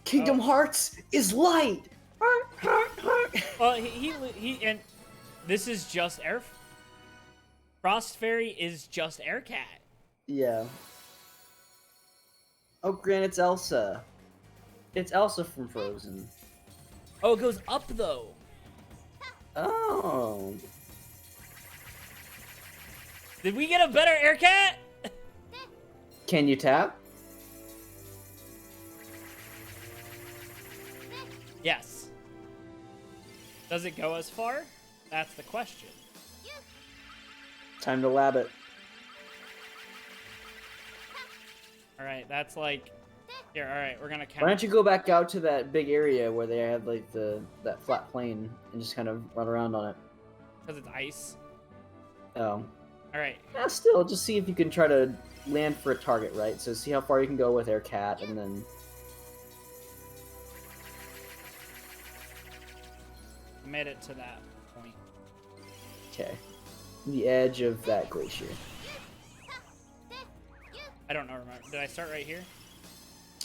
Kingdom Hearts is light. Well, he and this is just Frost Fairy is just Aircat. Yeah. Oh, Grant, it's Elsa. It's Elsa from Frozen. Oh, it goes up though. Oh. Did we get a better Aircat? Can you tap? Yes. Does it go as far? That's the question. Time to lab it. Alright, that's like... Here, alright, we're gonna count. Why don't you go back out to that big area where they have like that flat plane and just kind of run around on it? Because it's ice. Oh. Alright. Yeah, still, just see if you can try to land for a target, right? So see how far you can go with Aircat, and then... Made it to that point. Okay. The edge of that glacier. I don't know, remember. Did I start right here?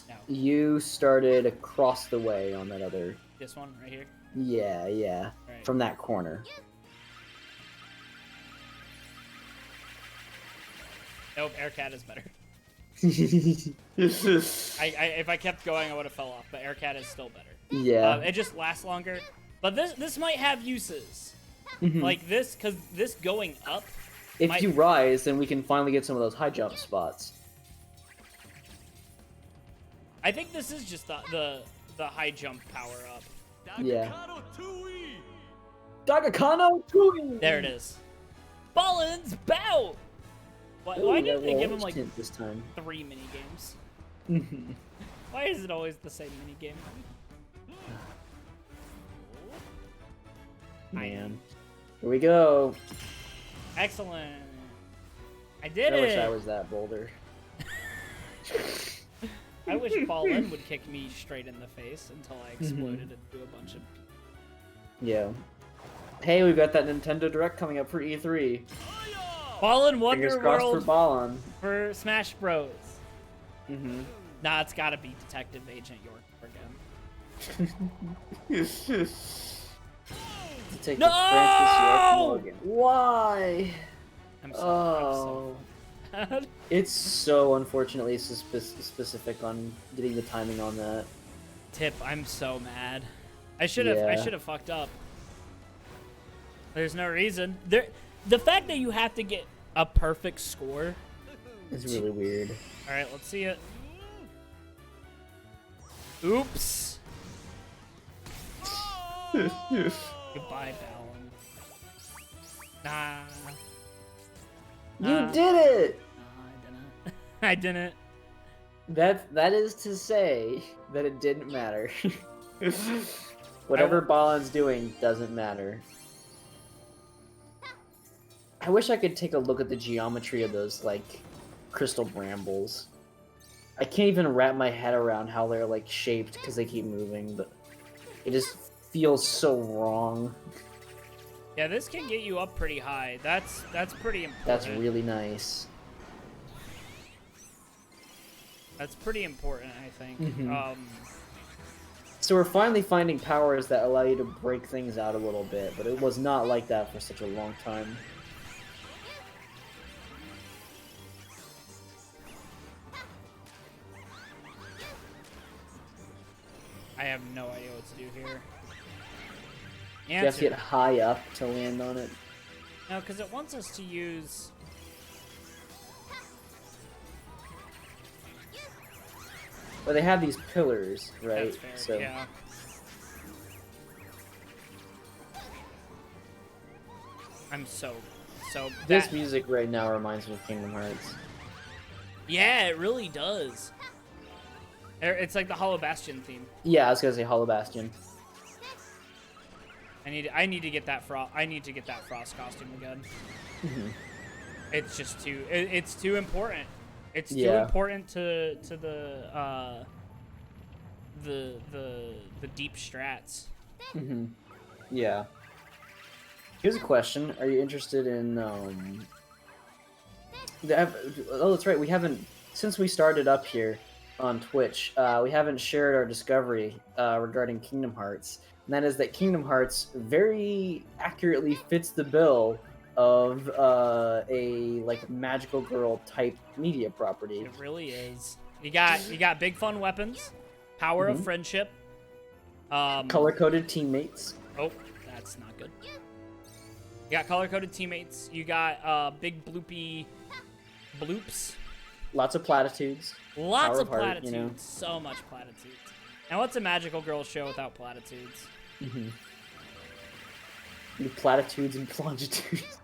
No. You started across the way on that other... This one, right here? Yeah. Right. From that corner. Nope, Aircat is better. If I kept going, I would have fell off, but Aircat is still better. Yeah. It just lasts longer. But this might have uses. Mhm. Like this, because this going up... If you rise, then we can finally get some of those high jump spots. I think this is just the high jump power up. Yeah. Dagakano Tui! There it is. Balan's bout. Why didn't they give him like this time? 3 mini games? Why is it always the same mini game? Man. Here we go. Excellent. I did I it. wish I was that boulder. I wish Balan would kick me straight in the face until I exploded and do a bunch of. Yeah. Hey, we've got that Nintendo Direct coming up for E3. Balan Fingers crossed for Wonderworld Balan. for Smash Bros. Nah, it's gotta be Detective Agent York again. Take No! Francis York Morgan. Why? I'm so sad. It's so unfortunately specific on getting the timing on that. Tip, I'm so mad. I should have fucked up. There's no reason. The fact that you have to get a perfect score is really weird. All right, let's see it. Oops. Goodbye, Balan. Nah. You did it! No, I didn't. I didn't. That is to say that it didn't matter. Whatever Balan's doing doesn't matter. I wish I could take a look at the geometry of those, like, crystal brambles. I can't even wrap my head around how they're, like, shaped because they keep moving, but it just feels so wrong. Yeah, this can get you up pretty high. That's pretty important. That's really nice. That's pretty important, I think. So we're finally finding powers that allow you to break things out a little bit, but it was not like that for such a long time. I have no idea what to do here. You have to get high up to land on it. No, because it wants us to use... Well, they have these pillars, right? That's fair, so yeah. I'm so this music right now reminds me of Kingdom Hearts. Yeah, it really does. It's like the Hollow Bastion theme. Yeah, I was gonna say Hollow Bastion. I need to get that Frost costume again. It's just too it's too important. It's too important to the deep strats. Yeah. Here's a question: are you interested in? Oh, that's right. We haven't since we started up here on Twitch. We haven't shared our discovery regarding Kingdom Hearts, and that is that Kingdom Hearts very accurately fits the bill of a like magical girl type media property. It really is. You got big fun weapons, power of friendship, color-coded teammates. Oh, that's not good. You got color-coded teammates. You got big bloopy bloops. Lots of platitudes. Lots of heart, platitudes. you know? So much platitudes. And what's a magical girl show without platitudes? The platitudes and longitudes.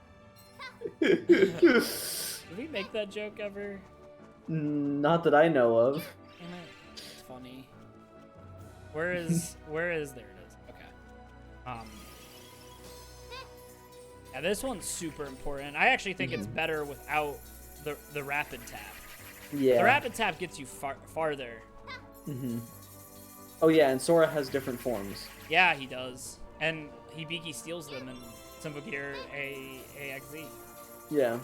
Did we make that joke ever? Not that I know of. Damn it. It's funny. Where is there it is. Okay. Yeah, this one's super important. I actually think it's better without the rapid tap. Yeah. The rapid tap gets you farther. Oh yeah, and Sora has different forms. Yeah, he does. And Hibiki steals them in Symbol Gear AXZ. Yeah.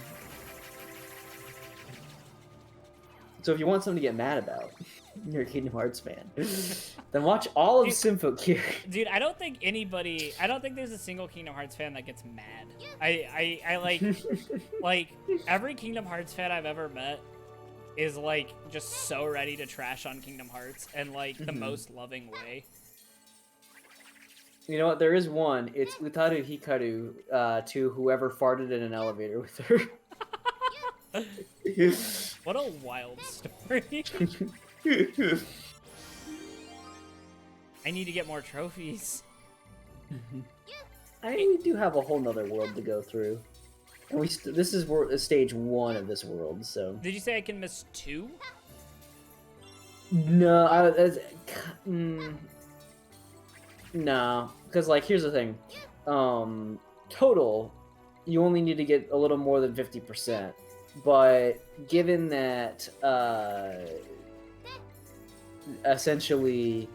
So if you want something to get mad about, you're a Kingdom Hearts fan, then watch all of Symbol Gear. Dude, I don't think there's a single Kingdom Hearts fan that gets mad. I like, like, every Kingdom Hearts fan I've ever met is, like, just so ready to trash on Kingdom Hearts in, like, the most loving way. You know what? There is one. It's Utaru Hikaru to whoever farted in an elevator with her. What a wild story. I need to get more trophies. I mean, we do have a whole nother world to go through. And this is stage 1 of this world, so... Did you say I can miss 2? No, no. Because, like, here's the thing. Total, you only need to get a little more than 50%. But given that, essentially,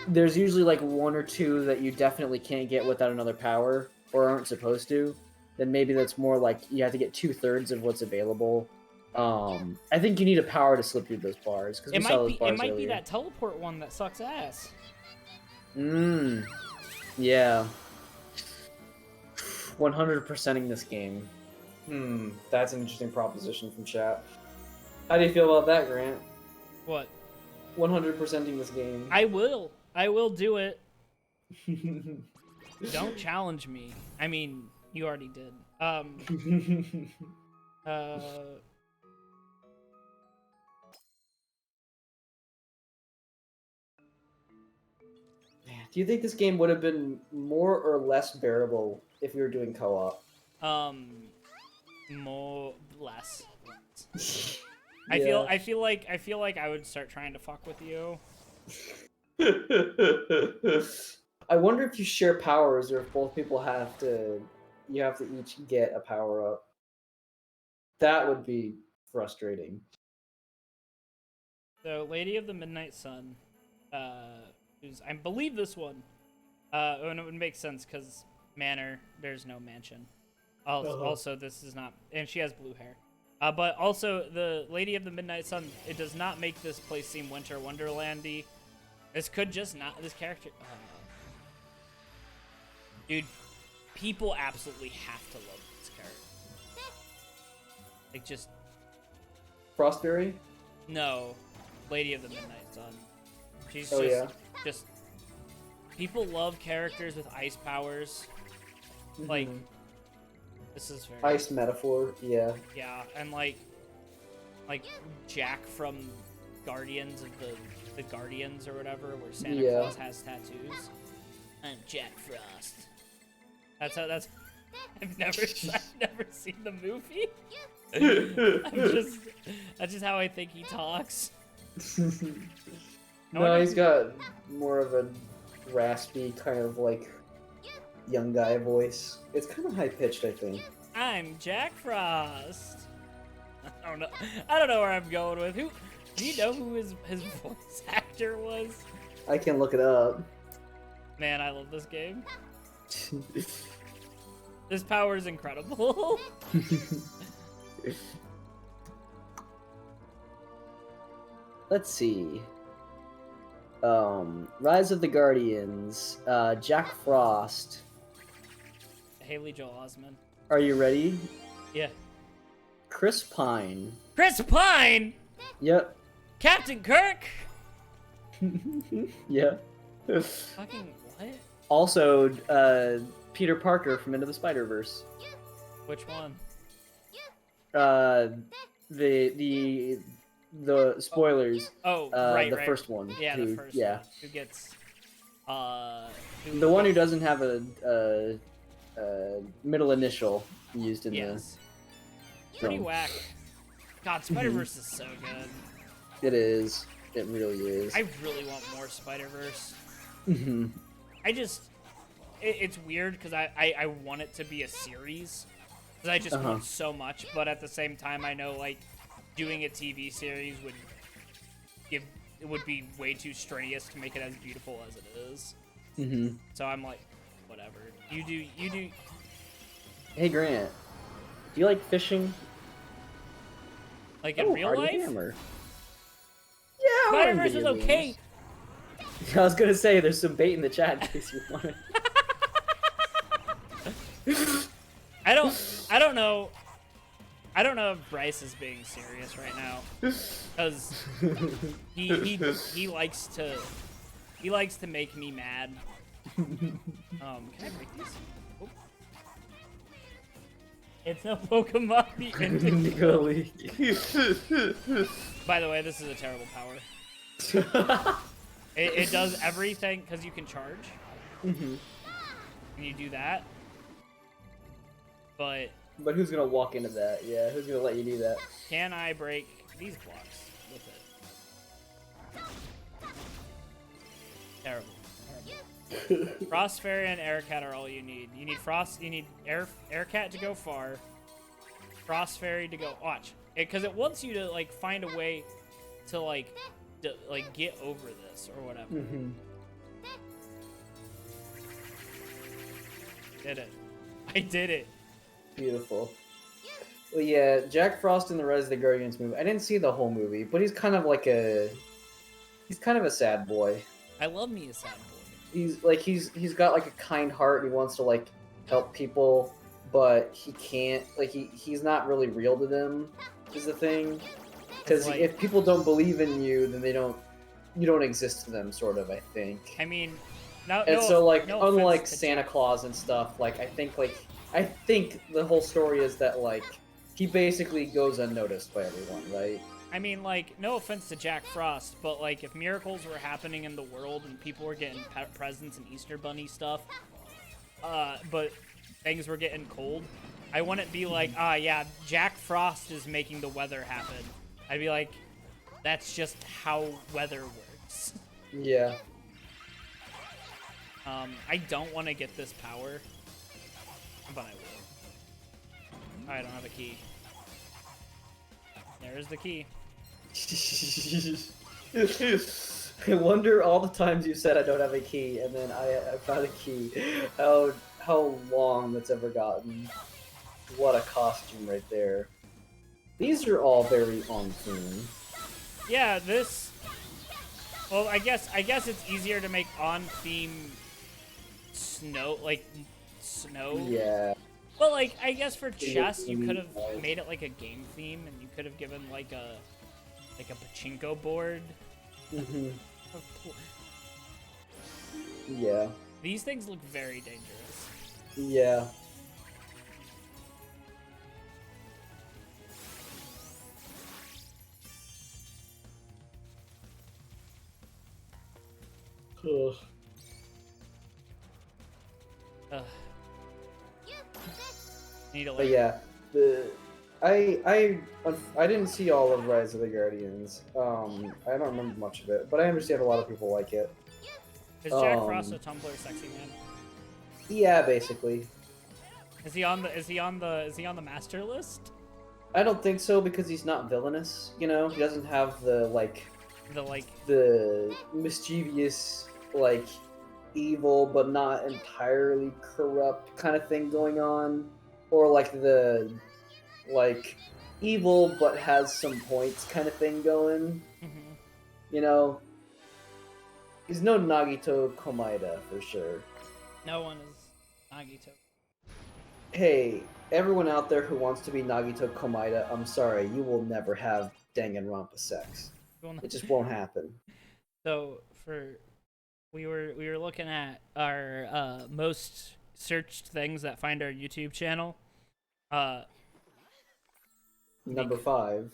there's usually, like, 1 or 2 that you definitely can't get without another power, or aren't supposed to, then maybe that's more like you have to get 2/3 of what's available. I think you need a power to slip through those bars. Because we saw those bars It might be earlier. that teleport one that sucks ass. Yeah. 100%ing this game. That's an interesting proposition from chat. How do you feel about that, Grant? What? 100%ing this game. I will do it. Don't challenge me. I mean, you already did. Do you think this game would have been more or less bearable if we were doing co-op? Less. Yeah. I feel like I would start trying to fuck with you. I wonder if you share powers or if both people you have to each get a power up. That would be frustrating. So, Lady of the Midnight Sun, who's, I believe this one, and it would make sense because manor, there's no mansion. Also, this is not, and she has blue hair. But also, the Lady of the Midnight Sun, it does not make this place seem Winter Wonderlandy. This could just not, this character, dude, people absolutely have to love this character. Like, just... Frostberry? No. Lady of the Midnight Sun. She's just... People love characters with ice powers. Like, this is very... Ice metaphor, yeah. Yeah, and like Jack from Guardians of the Guardians or whatever, where Santa Claus has tattoos. I'm Jack Frost. That's I've never seen the movie. That's just how I think he talks. No, he's got more of a raspy kind of like young guy voice. It's kind of high pitched, I think. I'm Jack Frost. I don't know where I'm going with. Who? Do you know who his voice actor was? I can look it up. Man, I love this game. This power is incredible. Let's see. Rise of the Guardians, Jack Frost. Haley Joel Osment. Are you ready? Yeah. Chris Pine. Chris Pine? Yep. Captain Kirk? Yeah. Fucking what? Also, Peter Parker from Into the Spider-Verse. Which one? The spoilers. Right, the first one. Yeah, the first one. Who gets, the one who doesn't have a middle initial used in the pretty film. whack. God, Spider-Verse is so good. It is. It really is. I really want more Spider-Verse. Mm-hmm. It's weird because I want it to be a series. Because I just want so much, but at the same time, I know, like, doing a TV series would be way too strenuous to make it as beautiful as it is. Mm-hmm. So I'm like, whatever. You do. Hey Grant, do you like fishing? Like in real life? Hammer. Yeah, Spider-Verse is okay. I was gonna say there's some bait in the chat in case you want it. I don't know. I don't know if Bryce is being serious right now, because he likes to make me mad. Can I break these? Oh. It's no Pokemon. The Indigo League. By the way, this is a terrible power. It does everything because you can charge. Mm-hmm. And you do that. But who's gonna walk into that? Yeah, who's gonna let you do that? can I break these blocks with it? Terrible. Frost Fairy and Air Cat are all you need. You need Frost. You need Air Cat to go far. Frost Fairy to go. Watch it, because it wants you to like find a way to like get over this or whatever. Mm-hmm. Did it? I did it. Beautiful. Well, yeah, Jack Frost in the Rise of the Guardians movie. I didn't see the whole movie, but he's kind of like he's kind of a sad boy. I love me a sad boy. He's got like a kind heart. And he wants to like help people, but he can't. Like he's not really real to them. Is the thing. Because like, if people don't believe in you, then you don't exist to them. Sort of, I think. I mean, unlike Santa Claus and stuff, like I think the whole story is that like he basically goes unnoticed by everyone, right? I mean, like, no offense to Jack Frost, but like if miracles were happening in the world and people were getting presents and Easter Bunny stuff, but things were getting cold, I wouldn't be like, yeah, Jack Frost is making the weather happen. I'd be like, that's just how weather works. Yeah. I don't want to get this power, but I will. I don't have a key. There's the key. I wonder all the times you said I don't have a key, and then I found a key. How long that's ever gotten. What a costume right there. These are all very on theme. Yeah, this. Well, I guess it's easier to make on theme snow. Yeah. But like, I guess for chess, you could have made it like a game theme, and you could have given like a pachinko board. Mm-hmm. Yeah. These things look very dangerous. Yeah. Ugh. Ugh. Need to But yeah, I didn't see all of Rise of the Guardians. I don't remember much of it, but I understand a lot of people like it. Is Jack Frost a Tumblr sexy man? Yeah, basically. Is he on the master list? I don't think so because he's not villainous. You know, he doesn't have the mischievous evil but not entirely corrupt kind of thing going on, or the evil but has some points kind of thing going. Mm-hmm. You know, he's no Nagito Komaeda for sure. No one is Nagito. Hey, everyone out there who wants to be Nagito Komaeda, I'm sorry, you will never have Danganronpa sex. It just won't happen. So we were looking at our most searched things that find our YouTube channel. Number 5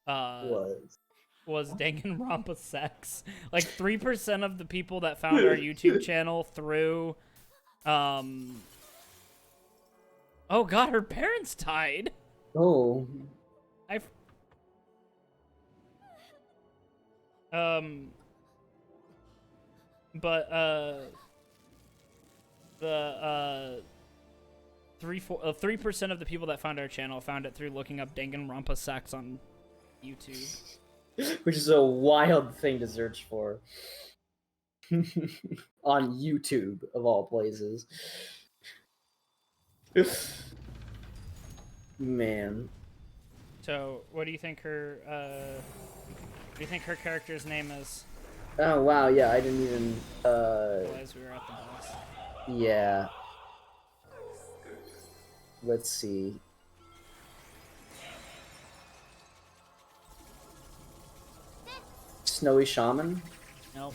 was Danganronpa sex. Like 3% of the people that found our YouTube channel through oh god, her parents died. Oh. But the 3% of the people that found our channel found it through looking up Danganronpa sex on YouTube. Which is a wild thing to search for. On YouTube, of all places. Man. So, what do you think her character's name is? Oh wow, yeah, I didn't even Realize we were at the boss. Yeah. Let's see. Snowy Shaman? Nope.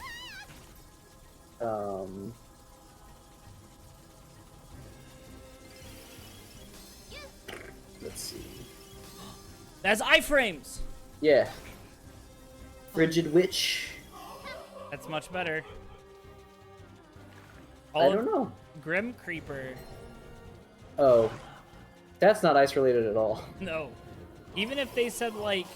Let's see. That's iframes! Yeah. Frigid Witch. That's much better. I don't know. Grim Creeper. Oh, that's not ice related at all. No. Even if they said like,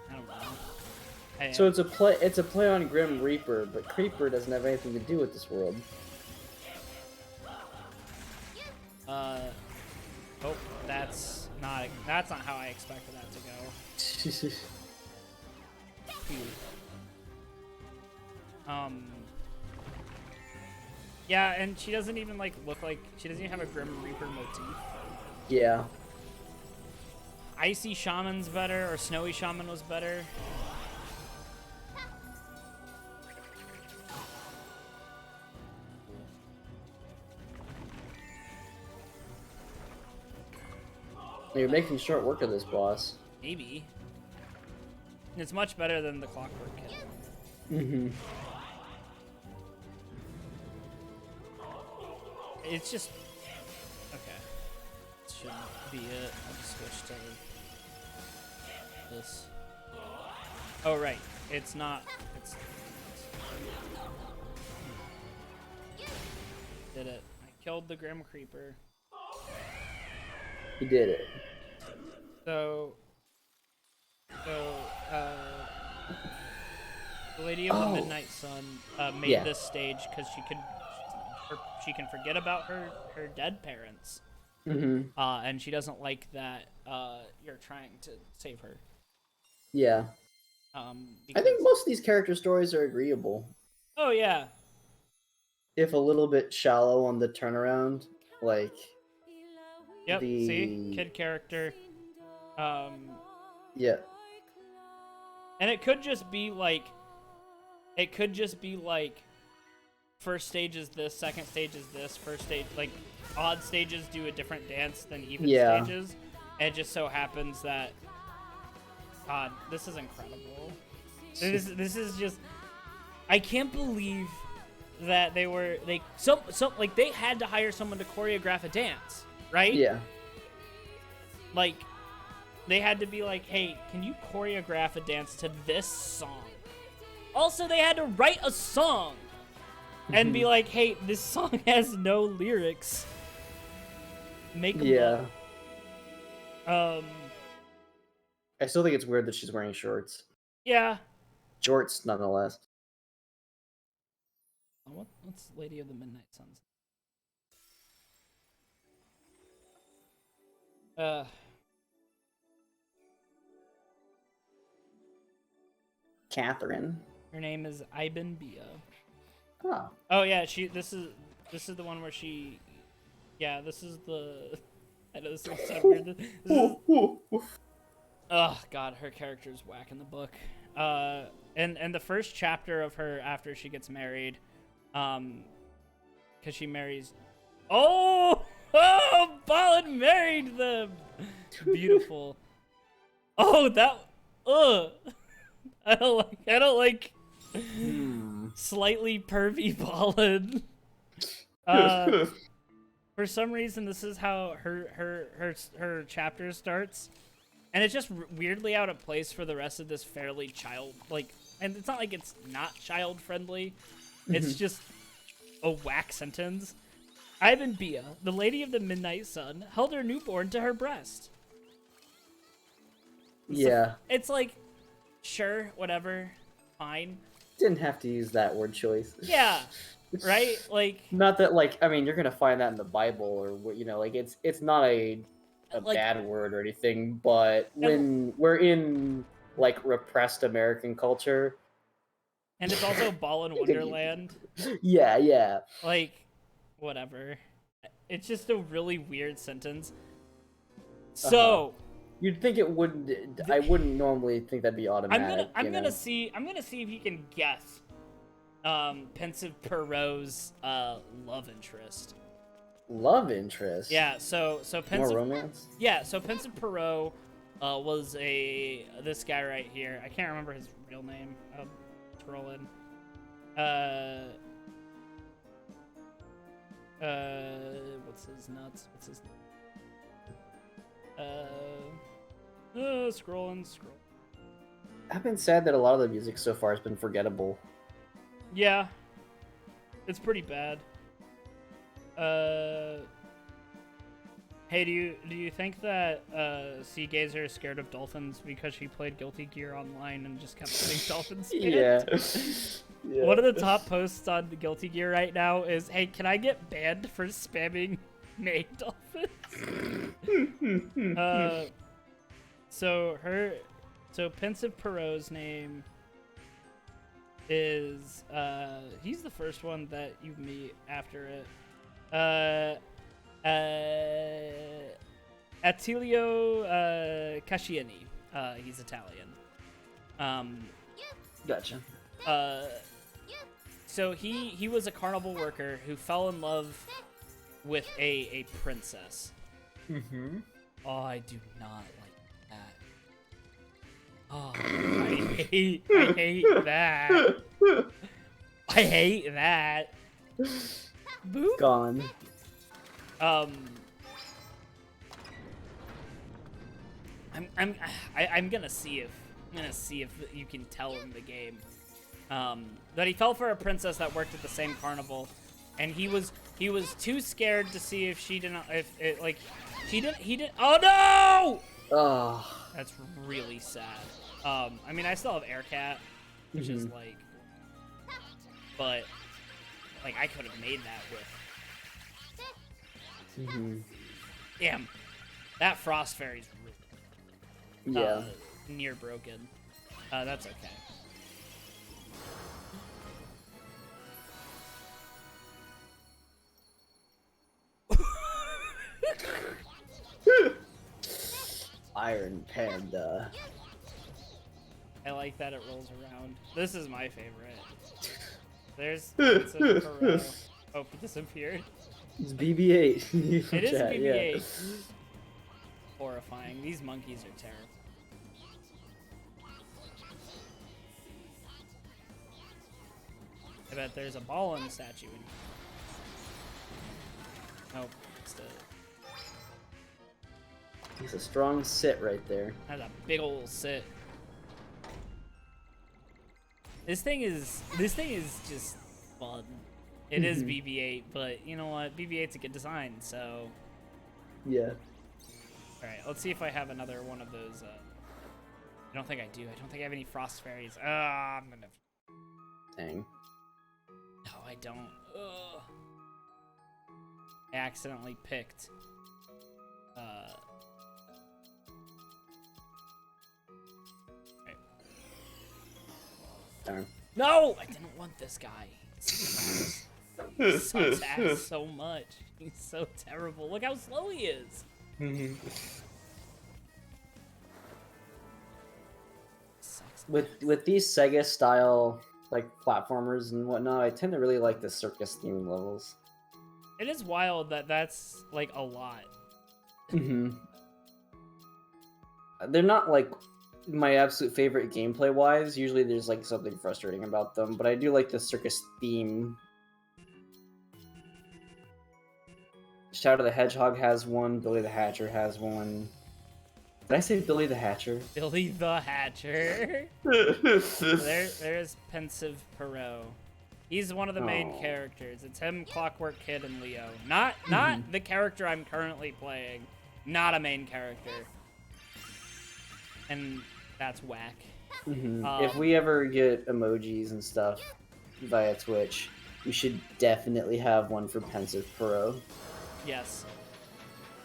I don't know. So it's a play on Grim Reaper, but Creeper doesn't have anything to do with this world. Oh, that's not how I expected that to go. Yeah, and she doesn't even like look like she doesn't even have a Grim Reaper motif. Yeah. Icy Shaman's better, or Snowy Shaman was better. You're making short work of this boss. Maybe. It's much better than the Clockwork Kid. Mm-hmm. It's just... Okay. This shouldn't be it. I'll just switch to this. Oh, right. It's not... It's... Did it. I killed the Grim Creeper. He did it. So, the Lady of the Midnight Sun made this stage because she can forget about her dead parents, and she doesn't like that you're trying to save her. Yeah. I think most of these character stories are agreeable. Oh yeah. If a little bit shallow on the turnaround, like. Yep. See, kid character. Yeah. And it could just be like, first stage is this, second stage is this, first stage, like, odd stages do a different dance than even stages. And it just so happens that, God, this is incredible. This is just, I can't believe that they had to hire someone to choreograph a dance, right? Yeah. Like, they had to be like, hey, can you choreograph a dance to this song? Also, they had to write a song and be like, hey, this song has no lyrics. Make them up. I still think it's weird that she's wearing shorts. Yeah. Shorts, nonetheless. What's Lady of the Midnight Suns? Catherine. Her name is Iben Bia. Oh. Oh yeah, this is the one where she. Yeah, this is the. I know this is so weird. Oh God, her character's whack in the book. And the first chapter of her after she gets married, because she marries. Oh, Balan married them. Beautiful. Oh, that. I don't like. Slightly pervy Balan. For some reason, this is how her chapter starts, and it's just weirdly out of place for the rest of this fairly and it's not like it's not child friendly. It's just a whack sentence. Iben Bia, the Lady of the Midnight Sun, held her newborn to her breast. Yeah. So it's like, sure, whatever, fine. Didn't have to use that word choice. Yeah. Right? Like, not that, like, I mean, you're gonna find that in the Bible, or you know, like, it's not a like, bad word or anything, but when we're in like repressed American culture, and it's also Balan Wonderland. Yeah. Like, whatever. It's just a really weird sentence. So you'd think it wouldn't. I wouldn't normally think that'd be automatic. I'm gonna see if you can guess. Pensive Perot's love interest. Love interest. Yeah. So Pensive. More romance. Yeah. So Pensive Perot was this guy right here. I can't remember his real name. Scroll in. What's his nuts? Scroll. I've been sad that a lot of the music so far has been forgettable. Yeah, it's pretty bad. Hey, do you think that Sea Gazer is scared of dolphins because she played Guilty Gear Online and just kept getting dolphins spammed? Yeah. One of the top posts on the Guilty Gear right now is, "Hey, can I get banned for spamming main dolphins?" So Pensive Perot's name is he's the first one that you meet after it. Attilio Casciani. He's Italian. Gotcha. So he was a carnival worker who fell in love with a princess. Mm-hmm. Oh, I do not like that. Oh, I hate that. I hate that. Boop. Gone. I'm gonna see if you can tell in the game that he fell for a princess that worked at the same carnival, and he was too scared to see if she didn't he didn't. Oh no! Oh. That's really sad. I mean, I still have Aircat, which is like, but like I could have made that with. Damn, that Frost Fairy's really near broken. That's okay. Iron Panda. I like that it rolls around. This is my favorite. There's Perot. Oh, he disappeared. It's BB-8. It is Chat, BB-8. Horrifying. These monkeys are terrible. I bet there's a Balan statue in here. Oh, it's the... He's a strong sit right there. That's a big old sit. This thing is just fun. It is BB-8, but you know what? BB-8's a good design, so... Yeah. Alright, let's see if I have another one of those, I don't think I do. I don't think I have any Frost Fairies. I'm gonna... Dang. No, I don't. Ugh. I accidentally picked, Right. Darn. No! I didn't want this guy. He sucks ass so much. He's so terrible. Look how slow he is. Sucks. With these Sega style like platformers and whatnot, I tend to really like the circus theme levels. It is wild that that's like a lot. They're not like my absolute favorite gameplay wise. Usually there's like something frustrating about them, but I do like the circus theme. Shadow the Hedgehog has one, Billy the Hatcher has one. Did I say Billy the Hatcher? Billy the Hatcher. There's Pensive Perot. He's one of the main characters. It's him, Clockwork Kid, and Leo. Not the character I'm currently playing. Not a main character. And that's whack. If we ever get emojis and stuff via Twitch, we should definitely have one for Pensive Perot. Yes.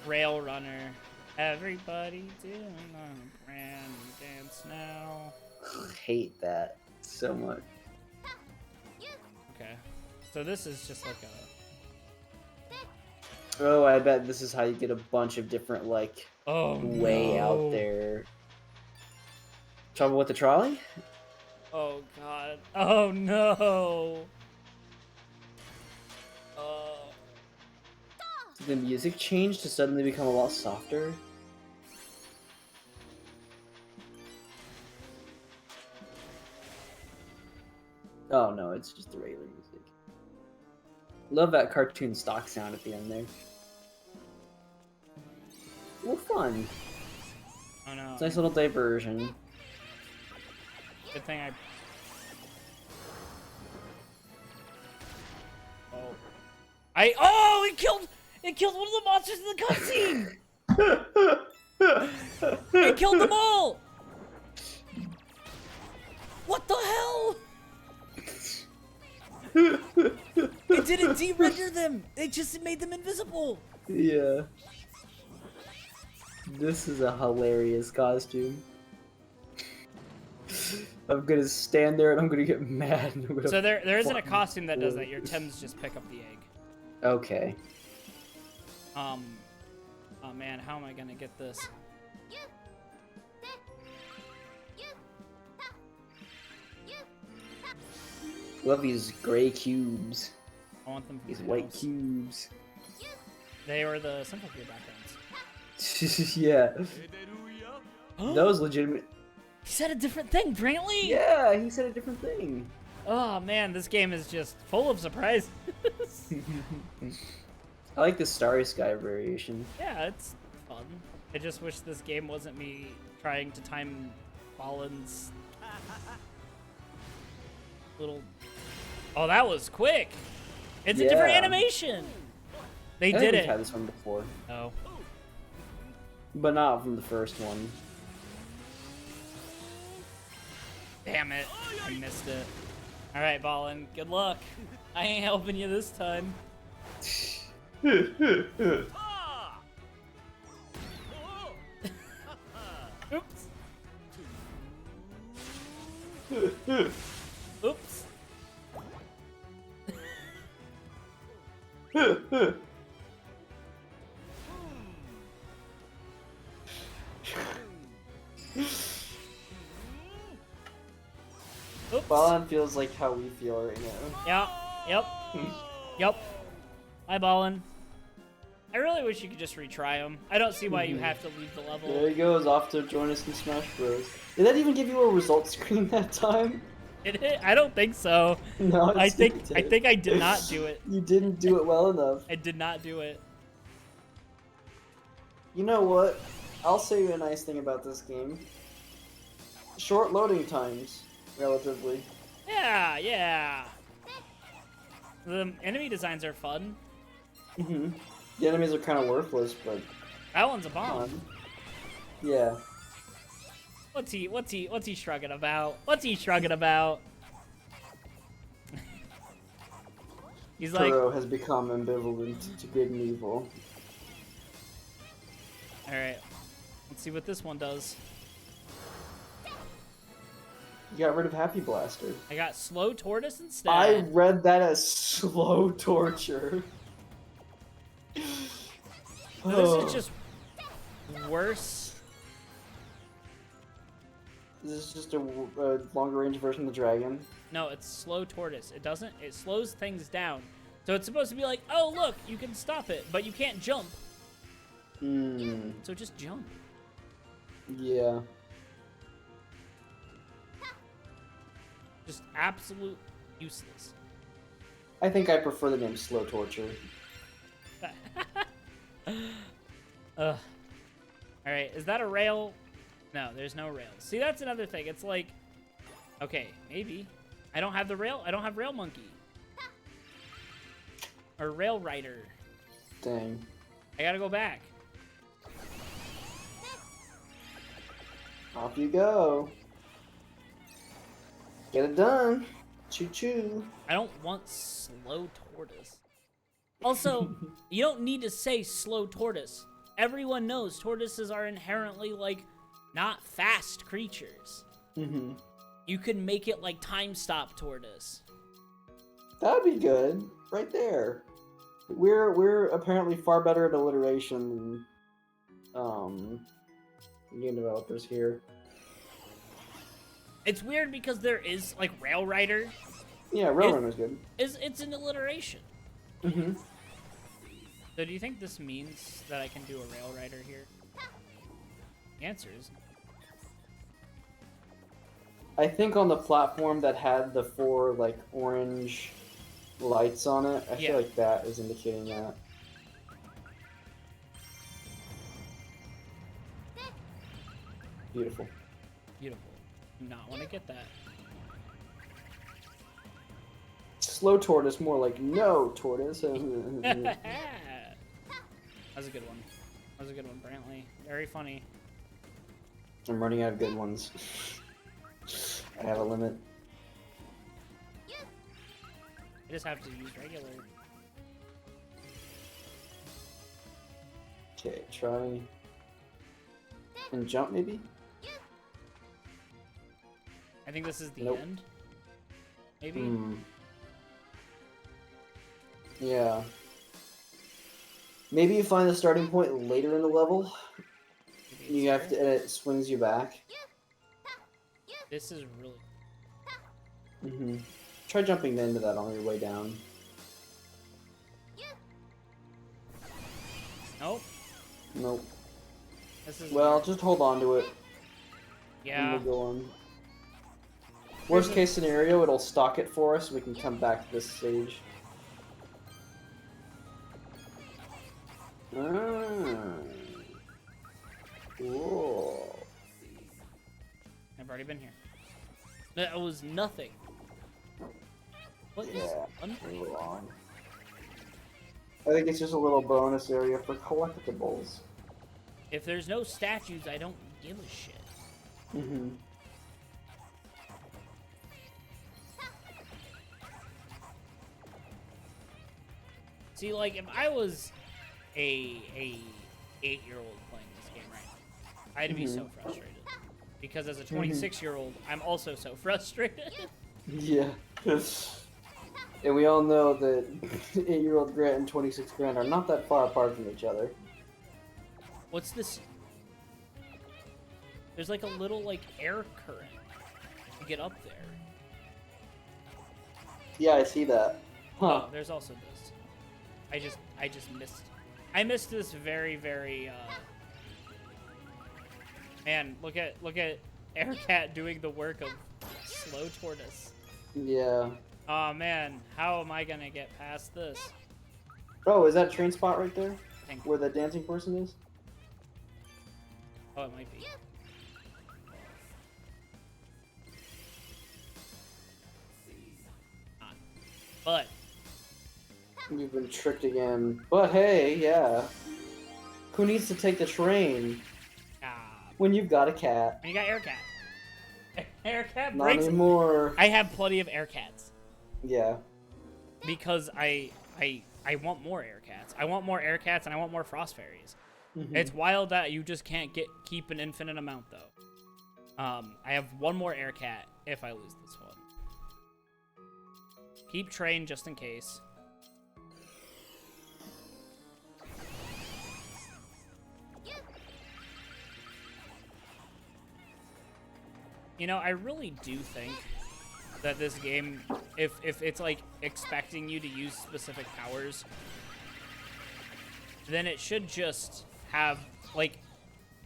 Rail Runner. Everybody doing a brand new dance now. I hate that so much. Okay. So this is just like a... Oh, I bet this is how you get a bunch of different, like, way out there. Trouble with the trolley? Oh, God. Oh, no. Did the music change to suddenly become a lot softer? Oh no, it's just the regular music. Love that cartoon stock sound at the end there. Well, fun. Oh no. It's a nice little diversion. Good thing I... Oh. Oh, it killed one of the monsters in the cutscene! It killed them all! What the hell? It didn't de-render them! It just made them invisible! Yeah. This is a hilarious costume. I'm gonna stand there and I'm gonna get mad. And I'm gonna So there isn't a costume that does that. Your Tims just pick up the egg. Okay. Oh man, how am I gonna get this? Love these gray cubes. I want them from These white cubes. They are the simple gear backgrounds. Yeah. That was legitimate. He said a different thing, Brantley! Yeah, he said a different thing. Oh man, this game is just full of surprises. I like the Starry Sky variation. Yeah, it's fun. I just wish this game wasn't me trying to time Balan's little... Oh, that was quick! It's a different animation! They did it! We've had this one before. Oh. But not from the first one. Damn it. I missed it. Alright, Balan, good luck. I ain't helping you this time. Oops. Oops. Oops. Balan feels like how we feel right now. Yeah. Yep. Yep. Hi, Balan. I really wish you could just retry them. I don't see why you have to leave the level. There he goes, off to join us in Smash Bros. Did that even give you a result screen that time? Did it? I don't think so. No, I think I did not do it. You didn't do it well enough. I did not do it. You know what? I'll say a nice thing about this game. Short loading times, relatively. Yeah, yeah. The enemy designs are fun. Mm-hmm. The enemies are kind of worthless, but That one's a bomb. fun. Yeah. What's he shrugging about? What's he shrugging about? He's like, Kuro has become ambivalent to good and evil. all right, let's see what this one does. You got rid of Happy Blaster. I got slow tortoise instead. I read that as slow torture. So this is just worse. This is just a longer range version of the dragon. No, it's slow tortoise. It slows things down. So it's supposed to be like, oh look, you can stop it, but you can't jump. Hmm. So just jump. Yeah. Just absolute useless. I think I prefer the name Slow Torture. Ugh. Alright, is that a rail? No, there's no rail. See, that's another thing. It's like, okay, maybe. I don't have the rail. I don't have Rail Monkey. Or Rail Rider. Dang. I gotta go back. Off you go. Get it done. Choo choo. I don't want slow tortoise. Also, you don't need to say slow tortoise. Everyone knows tortoises are inherently, like, not fast creatures. Mm-hmm. You can make it like time stop tortoise. That'd be good. Right there. We're apparently far better at alliteration than game developers here. It's weird because there is like Rail Rider. Yeah, Railrunner's good. It's an alliteration. Mm-hmm. So do you think this means that I can do a Rail Rider here? The answer is I think on the platform that had the 4 like orange lights on it, I feel like that is indicating that. beautiful. Beautiful. Do not want to get that. Slow tortoise, more like no tortoise. That was a good one. That was a good one, Brantley. Very funny. I'm running out of good ones. I have a limit. I just have to use regular. Okay, try and jump maybe? I think this is the Nope. end. Maybe? Yeah. Maybe you find the starting point later in the level. Maybe You it's have to, here? and it swings you back. This is really... Try jumping into that on your way down. Nope. Nope. This is... Well, just hold on to it. yeah. And we'll go on. Worst case scenario, it'll stock it for us. We can come back to this stage. Whoa. I've already been here. That was nothing. What is Yeah, unplayed? wrong. I think it's just a little bonus area for collectibles. If there's no statues, I don't give a shit. See, like, if I was a 8-year-old playing this game right now, I'd be so frustrated. Because as a 26-year-old, I'm also so frustrated. Yeah. And we all know that 8-year-old Grant and 26 Grant are not that far apart from each other. What's this? There's like a little, like, air current to get up there. Yeah, I see that. Huh. Oh, there's also this. I just missed. I missed this very, very, Man, look at Aircat doing the work of Slow Tortoise. Yeah. Oh man, how am I gonna get past this? Oh, is that train spot right there? I think. Where the dancing person is? Oh, it might be. Not. But You've been tricked again. But hey, yeah. Who needs to take the train when you've got a cat? when you got Aircat. Aircat Not breaks. anymore. I have plenty of Aircats Yeah. because I want more Aircats. I want more Aircats and I want more Frost Fairies. It's wild that you just can't keep an infinite amount though. I have one more Aircat if I lose this one. Keep train just in case. You know, I really do think that this game, if it's like expecting you to use specific powers, then it should just have like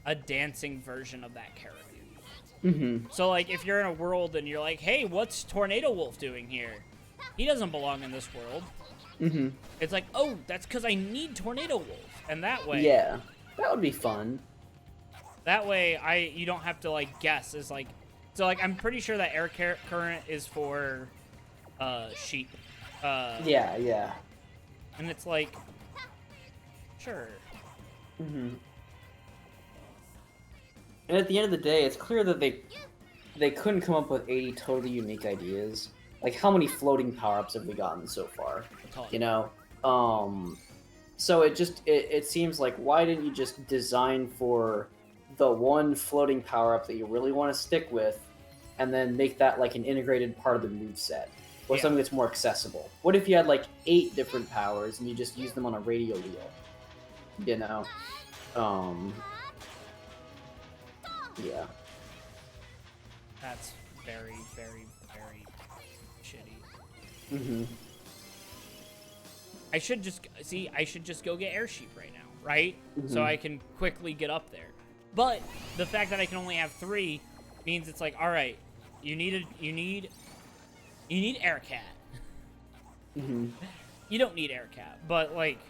a dancing version of that character. So like if you're in a world and you're like, hey, what's Tornado Wolf doing here? He doesn't belong in this world. It's like, oh, that's because I need Tornado Wolf. And that way... Yeah. That would be fun. That way, you don't have to, like, guess. It's like... So, like, I'm pretty sure that air current is for, sheep. Yeah. And it's like... Sure. And at the end of the day, it's clear that they couldn't come up with 80 totally unique ideas. Like, how many floating power-ups have we gotten so far? You know? So it seems like, why didn't you just design for the one floating power-up that you really want to stick with, and then make that, like, an integrated part of the moveset? Or something that's more accessible? What if you had, like, 8 different powers, and you just use them on a radio wheel? You know? Yeah. That's very, very, very shitty. I should just go get air sheep right now, right? So I can quickly get up there. But the fact that I can only have 3 means it's like, all right, you need Aircat. You don't need Aircat, but like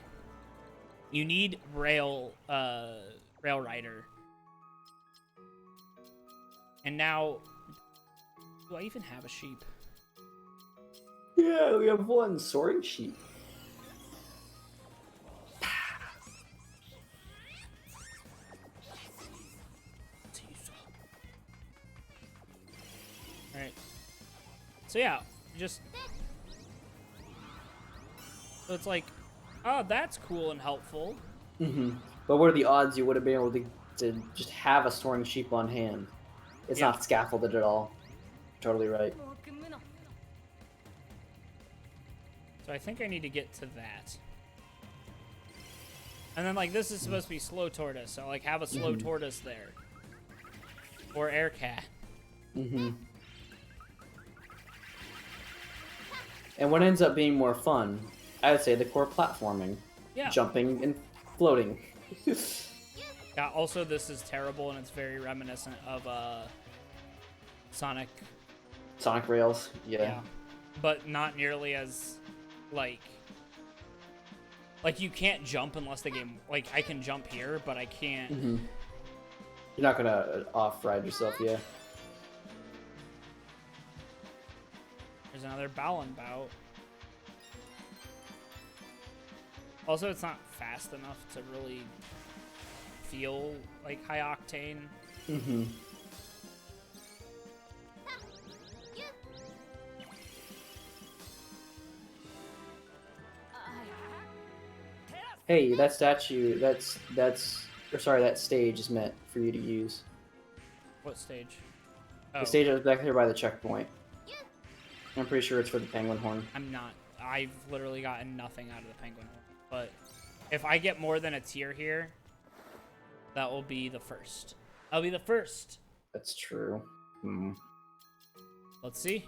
you need Rail Rider. And now Do I even have a sheep? Yeah, we have one soaring sheep. Alright. So yeah, just... So it's like, oh, that's cool and helpful. Mm-hmm. But what are the odds you would have been able to just have a soaring sheep on hand? It's not scaffolded at all. Totally right. So I think I need to get to that. And then, like, this is supposed to be slow tortoise, so, like, have a slow tortoise there. Or air cat. Mm-hmm. And what ends up being more fun, I would say the core platforming. Yeah. Jumping and floating. Yeah, also, this is terrible, and it's very reminiscent of, Sonic. Sonic Rails, yeah. But not nearly as, like, you can't jump unless the game, like, I can jump here, but I can't. Mm-hmm. You're not gonna off-ride yourself, yeah. There's another Balan bout. Also, it's not fast enough to really feel like high octane. Mm-hmm. Hey, that statue, that stage is meant for you to use. What stage? The stage that was back there by the checkpoint. I'm pretty sure it's for the penguin horn. I'm not. I've literally gotten nothing out of the penguin horn. But if I get more than a tier here, that will be the first. I'll be the first. That's true. Hmm. Let's see.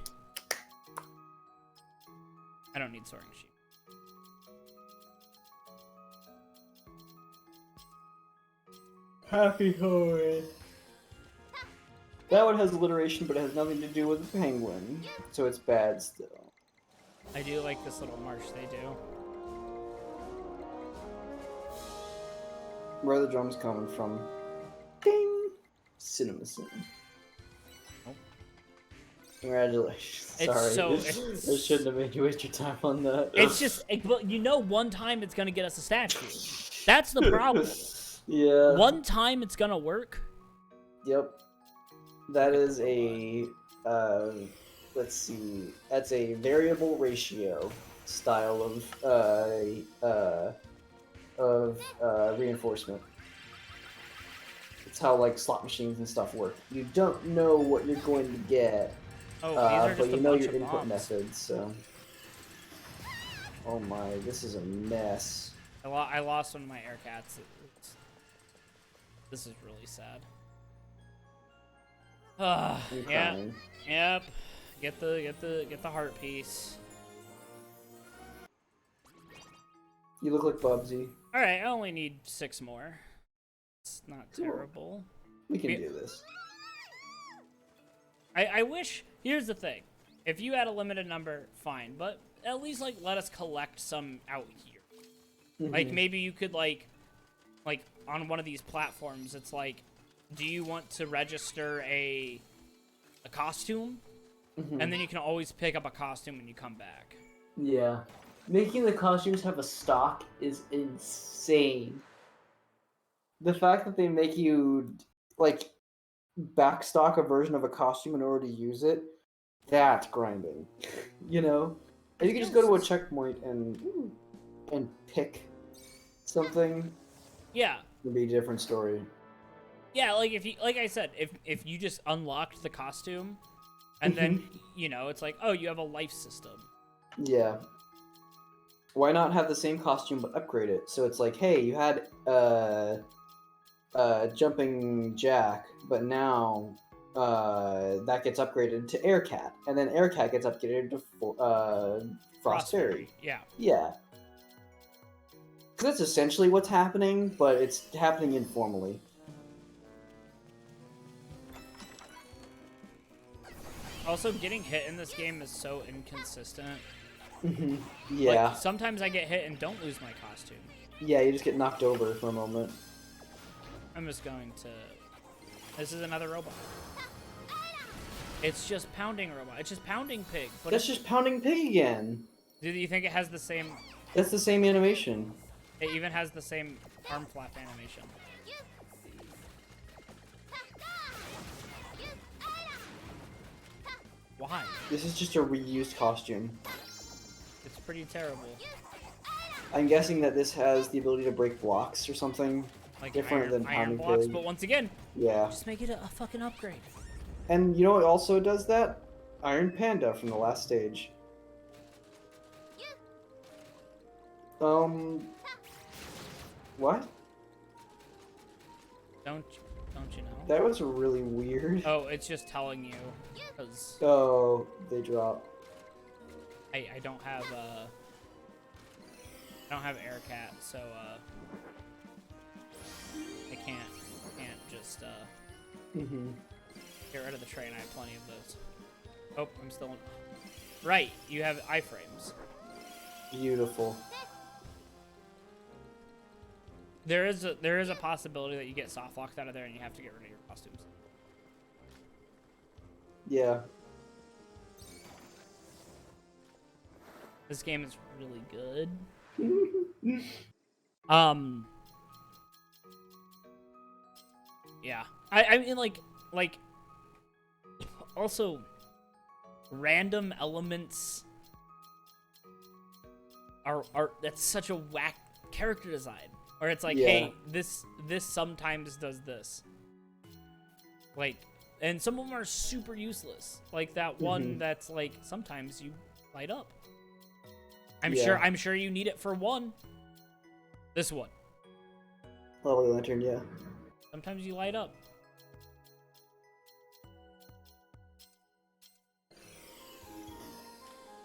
I don't need soaring sheep. Happy horn. That one has alliteration, but it has nothing to do with the penguin, so it's bad still. I do like this little march they do. Where are the drums coming from? Ding! CinemaSin. Oh. Congratulations. It's Sorry. so- I shouldn't have made you waste your time on that. It's just, but you know, one time it's gonna get us a statue. That's the problem. Yeah. One time it's gonna work. Yep. That is a, let's see, that's a variable ratio style of reinforcement. It's how, like, slot machines and stuff work. You don't know what you're going to get, Oh, these are just but a you know bunch your of input bombs. methods, so. Oh my, this is a mess. I lost one of my air cats. This is really sad. I'm Yeah. crying. Yep. Get the heart piece. You look like Bubsy. All right, I only need 6 more. It's not Cool. terrible. We can do this. I wish. Here's the thing: if you had a limited number, fine, but at least like let us collect some out here. Like maybe you could like on one of these platforms, it's like, do you want to register a costume? And then you can always pick up a costume when you come back. Yeah. Making the costumes have a stock is insane. The fact that they make you, like, backstock a version of a costume in order to use it, that's grinding. You know? And you can just go to a checkpoint and pick something. Yeah. It'd be a different story. Yeah, like if you, like I said, if you just unlocked the costume, and then you know it's like, oh, you have a life system. Yeah. Why not have the same costume but upgrade it? So it's like, hey, you had Jumping Jack, but now that gets upgraded to Air Cat, and then Air Cat gets upgraded to Frost Fairy. Yeah. Yeah. Because that's essentially what's happening, but it's happening informally. Also, getting hit in this game is so inconsistent. Yeah. Like, sometimes I get hit and don't lose my costume. Yeah, you just get knocked over for a moment. I'm just going to... This is another robot. It's just pounding robot. It's just pounding pig. But That's just pounding pig again. do you think it has the same? That's the same animation. It even has the same arm flap animation. Why? This is just a reused costume. It's pretty terrible. I'm guessing that this has the ability to break blocks or something Like different than iron pounding blocks, pig. but once again, Yeah. just make it a fucking upgrade. And you know what also does that? Iron Panda from the last stage. What? Don't you know? That was really weird. Oh, it's just telling you, because Oh, they drop. I don't have AirCat, so I can't just get rid of the train. I have plenty of those. Oh, I'm still in. Right, you have iframes. Beautiful. There is a possibility that you get soft locked out of there and you have to get rid of your costumes. Yeah. This game is really good. Yeah. I mean like also random elements are that's such a whack character design. Or it's like, Yeah. hey, this sometimes does this. Like, and some of them are super useless. Like that one that's like sometimes you light up. I'm sure you need it for one. This one. Lovely lantern, yeah. Sometimes you light up.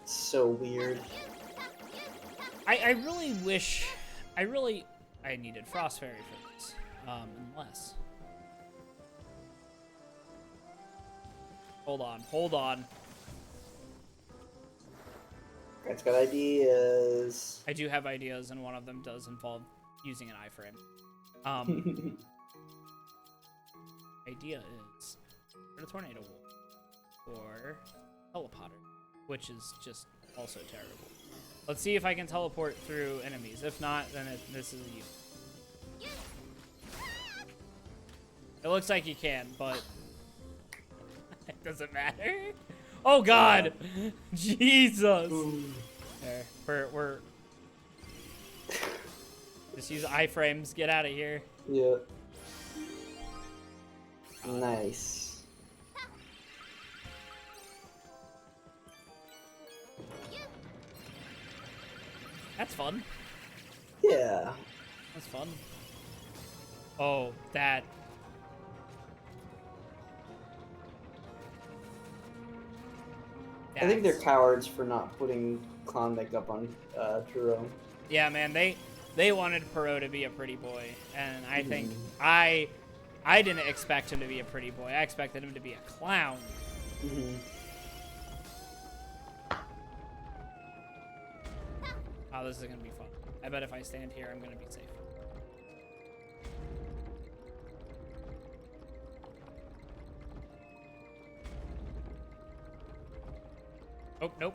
So weird. I really wish I needed Frost Fairy for this. Unless. Hold on. Guy's got ideas. I do have ideas, and one of them does involve using an iframe. Idea is for the tornado wolf or teleporter, which is just also terrible. Let's see if I can teleport through enemies. If not, then this is you. It looks like you can, but it doesn't matter. Oh God, Jesus! There, we're just use iframes. Get out of here. Yeah. Nice. That's fun. Yeah. That's fun. Oh, that. I think they're cowards for not putting clown makeup on Turo. Yeah, man, they wanted Perot to be a pretty boy, and I think I didn't expect him to be a pretty boy. I expected him to be a clown. Oh, this is gonna be fun. I bet if I stand here, I'm gonna be safe. Oh, nope.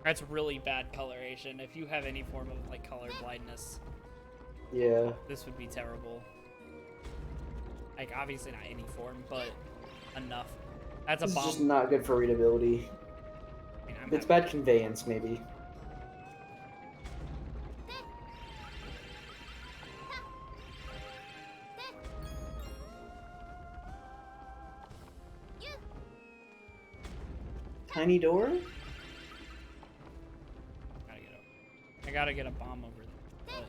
That's really bad coloration. If you have any form of like color blindness, Yeah. this would be terrible. Like obviously not any form, but enough. That's This a bomb. is just not good for readability. I mean, It's bad conveyance, maybe. Tiny door? I gotta get a bomb over there. But...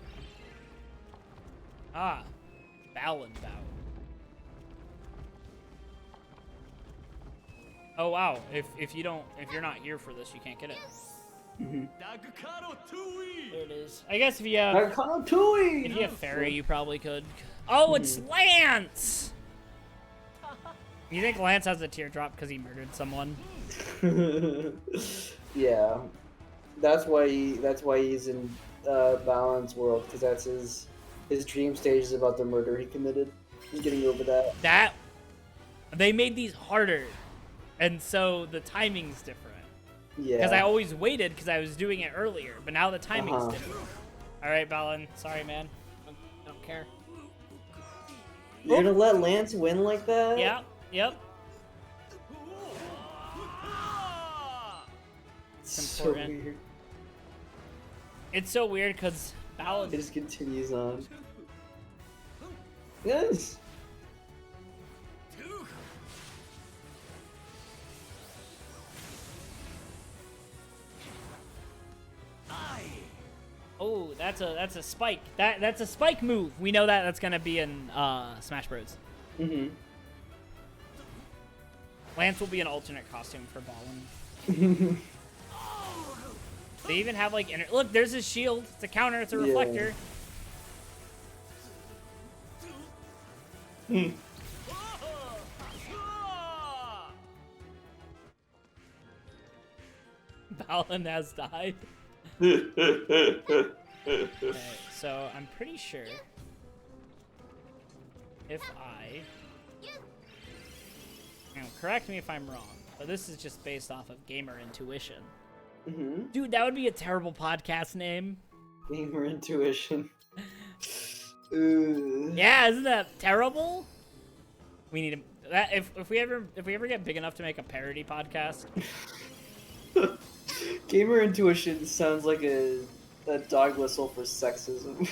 Ah, Balan Bow. Oh wow! If you're not here for this, you can't get it. There it is. I guess if you have fairy, you probably could. Oh, it's Lance. You think Lance has a teardrop because he murdered someone? Yeah. That's why he's in Balan's world, because that's his dream stage is about the murder he committed. I'm getting over that. That they made these harder, and so the timing's different. Yeah. Because I always waited because I was doing it earlier, but now the timing's Uh-huh. different. All right, Balan. Sorry, man. I don't care. You're gonna let Lance win like that? Yeah. Yep. So important. weird. It's so weird because It Balan. just continues on. Yes. Oh, that's a spike. That's a spike move. We know that. That's gonna be in Smash Bros. Mm-hmm. Lance will be an alternate costume for Balan. They even have like look. There's his shield. It's a counter. It's a Yeah. reflector. Balan has died. Okay, so I'm pretty sure if correct me if I'm wrong, but this is just based off of gamer intuition. Mm-hmm. Dude, that would be a terrible podcast name. Gamer intuition. Ooh. Yeah, isn't that terrible? We need to, that if we ever get big enough to make a parody podcast. Gamer intuition sounds like a dog whistle for sexism.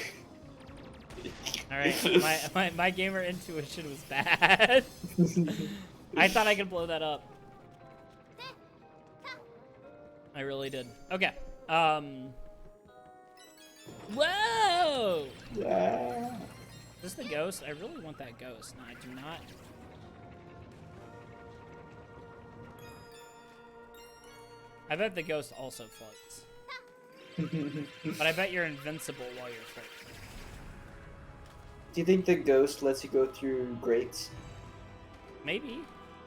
All right, my gamer intuition was bad. I thought I could blow that up. I really did. Okay. Whoa! Yeah. Is this the ghost? I really want that ghost. No, I do not. I bet the ghost also floats. But I bet you're invincible while you're floating. Do you think the ghost lets you go through grates? Maybe.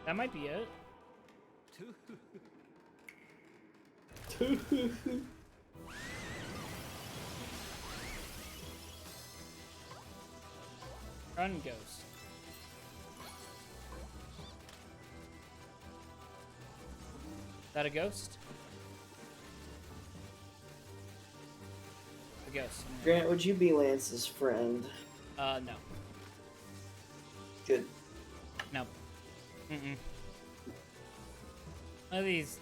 That might be it. Run, ghost. Is that a ghost? A ghost. Grant, would you be Lance's friend? No. Good. No. Mm-mm.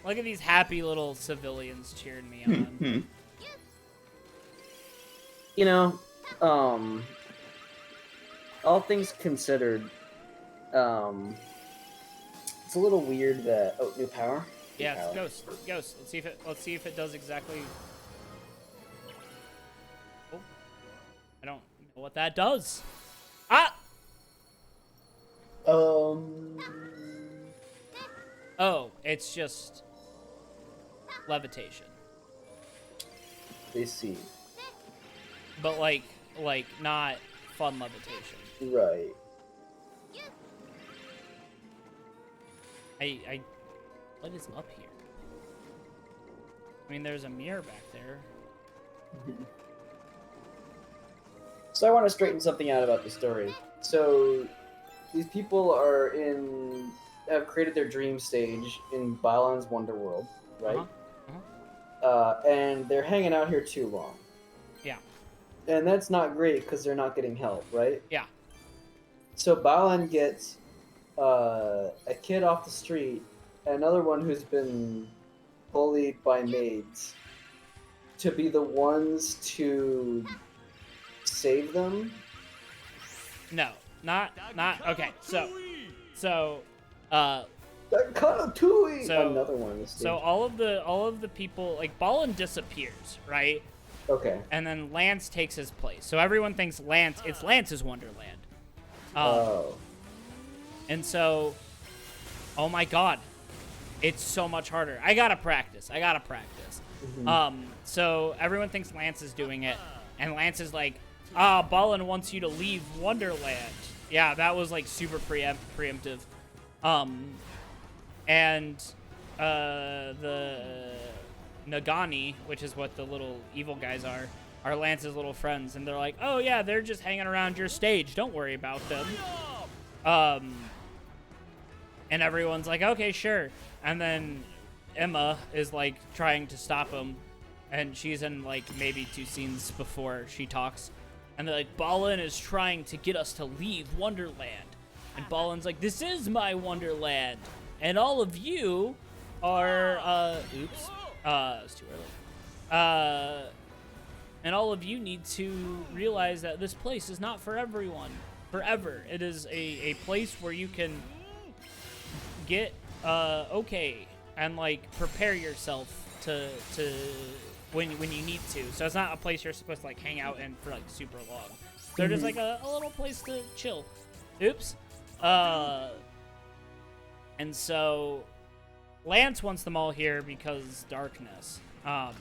Look at these happy little civilians cheering me on. You know, all things considered, it's a little weird that new power. Yeah, New it's power. ghost. Ghost. Let's see if it does exactly. Oh, I don't know what that does. Ah. Oh, it's just levitation. They see. But like not fun levitation. Right. I what is up here? I mean, there's a mirror back there. So I want to straighten something out about the story. So these people have created their dream stage in Balan's Wonderworld, right? And they're hanging out here too long. Yeah. And that's not great because they're not getting help, right? Yeah. So Balan gets a kid off the street, and another one who's been bullied by maids, to be the ones to save them. No, not okay. So That kind of Tui. So- Another one. In the so all of the people, like, Balan disappears, right? okay. And then Lance takes his place. So everyone thinks it's Lance's Wonderland. Oh. And so, oh my god, it's so much harder. I gotta practice. Mhm. So everyone thinks Lance is doing it, and Lance is like, Balan wants you to leave Wonderland. Yeah, that was like super preemptive. And the Nagani, which is what the little evil guys are, are Lance's little friends, and they're like, oh yeah, they're just hanging around your stage. Don't worry about them. And everyone's like, okay, sure. And then Emma is like trying to stop him, and she's in like maybe 2 scenes before she talks. And they're like, Balan is trying to get us to leave Wonderland. And Balan's like, this is my Wonderland. And all of you are, oops. It's too early. And all of you need to realize that this place is not for everyone. Forever. It is a place where you can get, okay. And, like, prepare yourself to when you need to. So it's not a place you're supposed to like hang out in for like super long. So just like a little place to chill. Oops. And so Lance wants them all here because darkness. So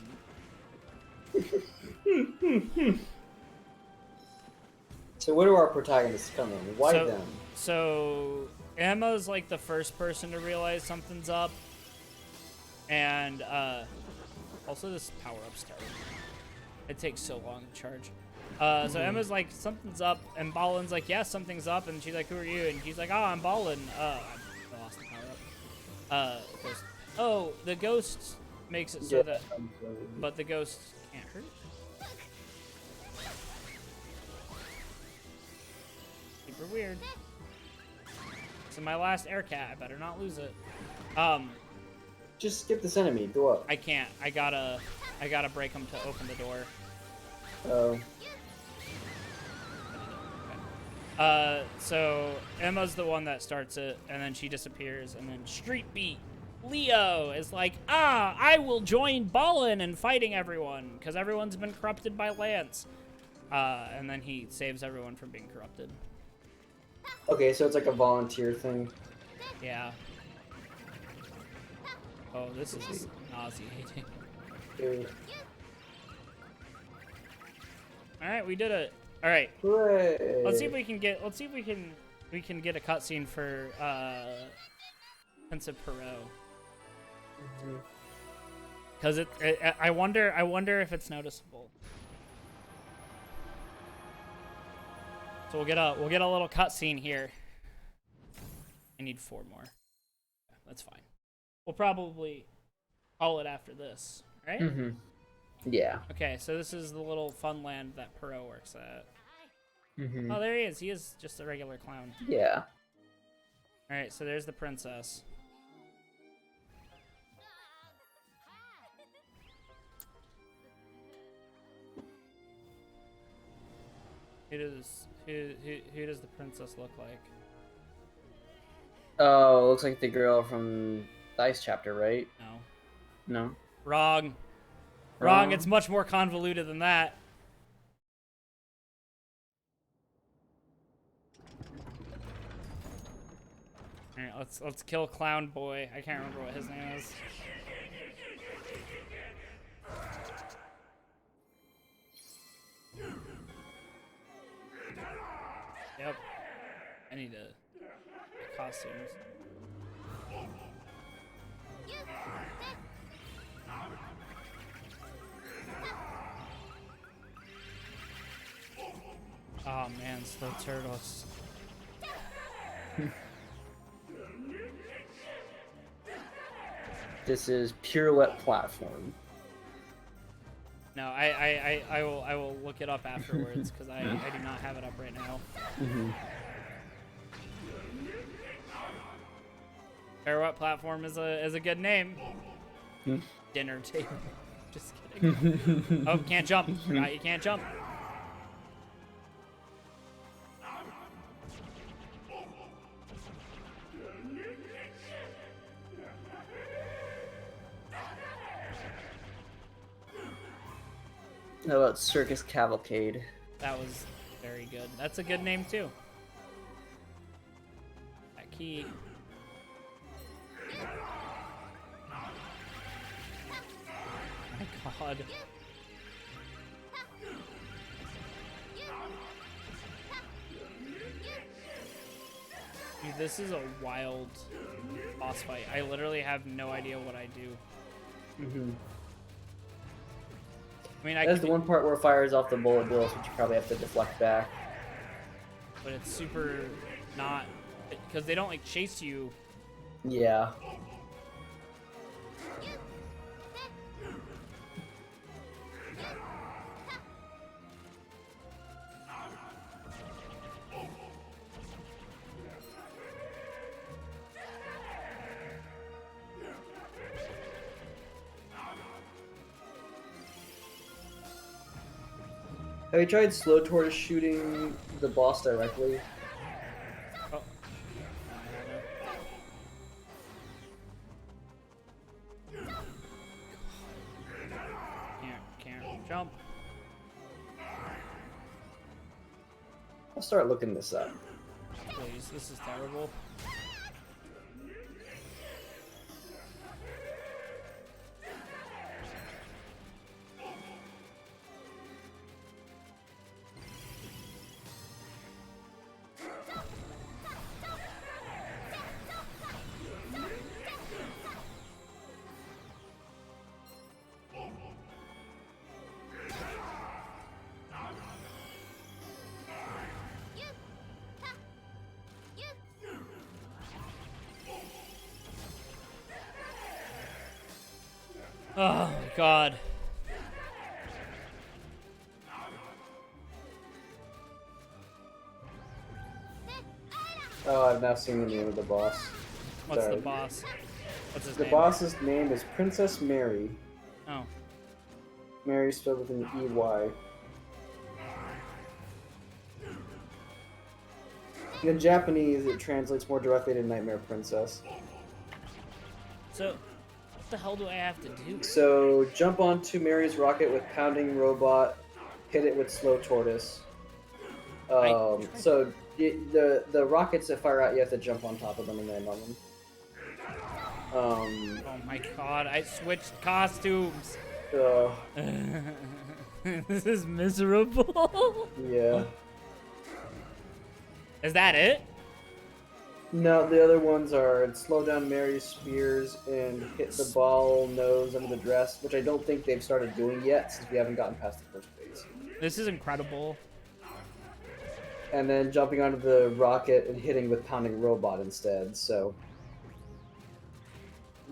where do our protagonists come in? Why them? So Emma's like the first person to realize something's up. And also this power-up's terrible. It takes so long to charge. So Emma's like, something's up, and Balan's like, yeah, something's up, and she's like, who are you? And he's like, oh, I'm Balan. I lost the power-up. Ghost. Oh, the ghost makes it so that, but the ghost can't hurt. Super weird. So my last air cat, I better not lose it. Just skip this enemy. Go up. I can't. I gotta break him to open the door. Oh. So Emma's the one that starts it, and then she disappears, and then Street Beat Leo is like, I will join Balan in fighting everyone, because everyone's been corrupted by Lance. And then he saves everyone from being corrupted. Okay, so it's like a volunteer thing. Yeah. Oh, this is nauseating. Dude. All right, we did it. All right. Hooray. Let's see if we can get. Let's see if we can get a cutscene for Prince of Perot. Because I wonder if it's noticeable. So we'll get a little cutscene here. I need 4 more. Yeah, that's fine. We'll probably call it after this, right? Mm-hmm. Yeah. Okay, so this is the little fun land that Perot works at. Mm-hmm. Oh, there he is. He is just a regular clown. Yeah. All right, so there's the princess. Who does the princess look like? Oh, looks like the girl from the Ice chapter, right? No. No. Wrong. Wrong. It's much more convoluted than that. All right, let's kill Clown Boy. I can't remember what his name is. Yep. I need to get costumes. Oh man, slow turtles. This is pirouette platform. No, I will look it up afterwards because I do not have it up right now. Mm-hmm. Pirouette platform is a good name. Hmm? Dinner table. Just kidding. Oh, can't jump. Forgot you can't jump. How about Circus Cavalcade? That was very good. That's a good name too. That key. Oh my god. Dude, this is a wild boss fight. I literally have no idea what I do. Mm-hmm. I mean, That's the one part where it fires off the bullet bills, which you probably have to deflect back. but it's super not because they don't like chase you. Yeah. Have you tried slow tortoise shooting the boss directly? Oh. Can't jump. I'll start looking this up. Please, this is terrible. Oh my god. Oh, I've now seen the name of the boss. What's Sorry. the boss? What's his The name? boss's name is Princess Mary. Oh. Mary spelled with an E-Y. In Japanese, it translates more directly to Nightmare Princess. So, what the hell do I have to do? So, jump onto Mary's rocket with Pounding Robot, hit it with Slow Tortoise. So, the rockets that fire out, you have to jump on top of them and land on them. Oh my god, I switched costumes. This is miserable. Yeah. Is that it? No, the other ones are slow down Mary's spears and hit the ball nose under the dress, which I don't think they've started doing yet since we haven't gotten past the first phase. This is incredible. And then jumping onto the rocket and hitting with Pounding Robot instead, so...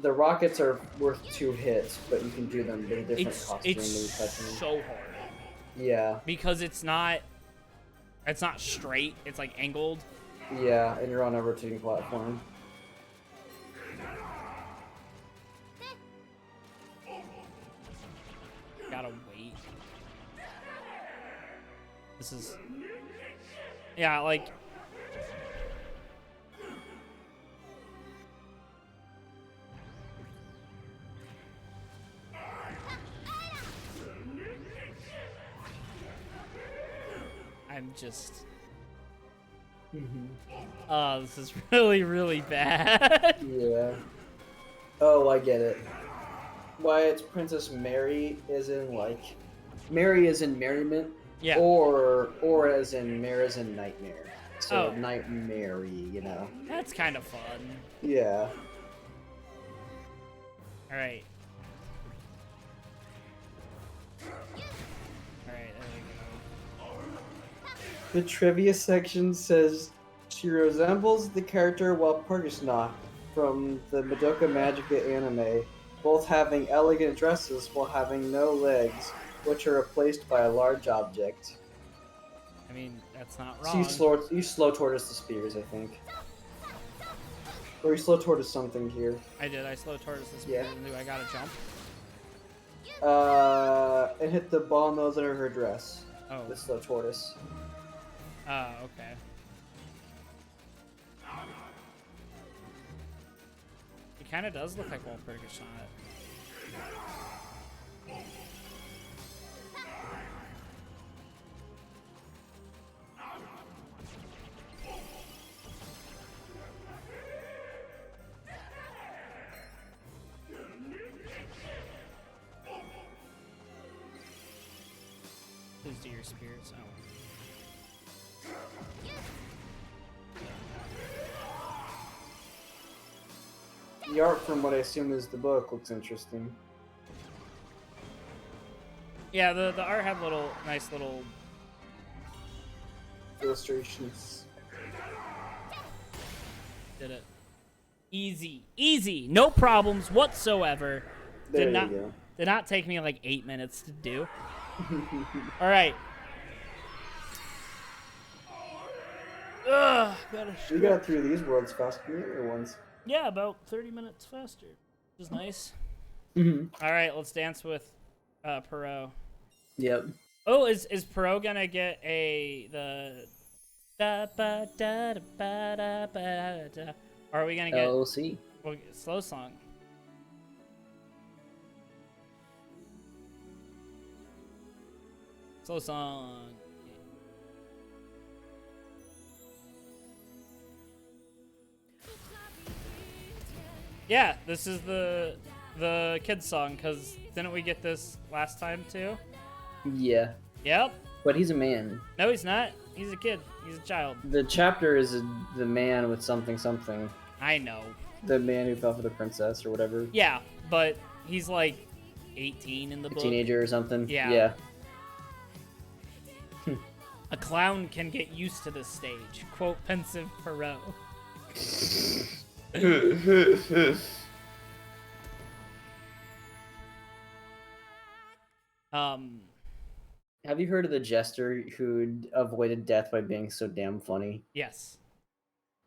The rockets are worth 2 hits, but you can do them with different costumes when you touch them. So hard. Yeah. Because it's not straight, it's like angled. Yeah, and you're on a rotating platform. Gotta wait. This is... Yeah, like... I'm just... Oh, this is really, really bad. Yeah. Oh, I get it. Why it's Princess Mary is in, like... Mary is in merriment. Yeah. Or as in Mare as in nightmare. So Oh. Nightmare, you know. That's kind of fun. Yeah. Alright. Alright, there we go. The trivia section says she resembles the character Walpurgisnacht from the Madoka Magica anime, both having elegant dresses while having no legs, which are replaced by a large object. I mean, that's not So wrong. you slow tortoise the spears, I think. Or you slow tortoise something here. I did. I slow tortoise this Yeah. and do I gotta jump? And hit the ball nose under her dress. Oh. The slow tortoise. Okay. It kind of does look like Walpurgis on it. Please do your spears. Oh. The art from what I assume is the book looks interesting. Yeah, the art had nice little illustrations. Did it. Easy, no problems whatsoever. There you go. Did not take me like 8 minutes to do. All right. Ugh, we got through these worlds faster than the other ones. Yeah, about 30 minutes faster, which is nice. All right, let's dance with Perot. Yep. Oh, is Perot gonna get the da ba da da ba da ba da? Or are we gonna get slow song? Slow song. Yeah, this is the kids song, because didn't we get this last time too? Yeah. Yep. But he's a man. No, he's not. He's a kid. He's a child. The chapter is the man with something. I know. The man who fell for the princess or whatever. Yeah, but he's like 18 in the book. Teenager or something. Yeah. A clown can get used to this stage. Quote pensive Perot. Have you heard of the jester who avoided death by being so damn funny? Yes.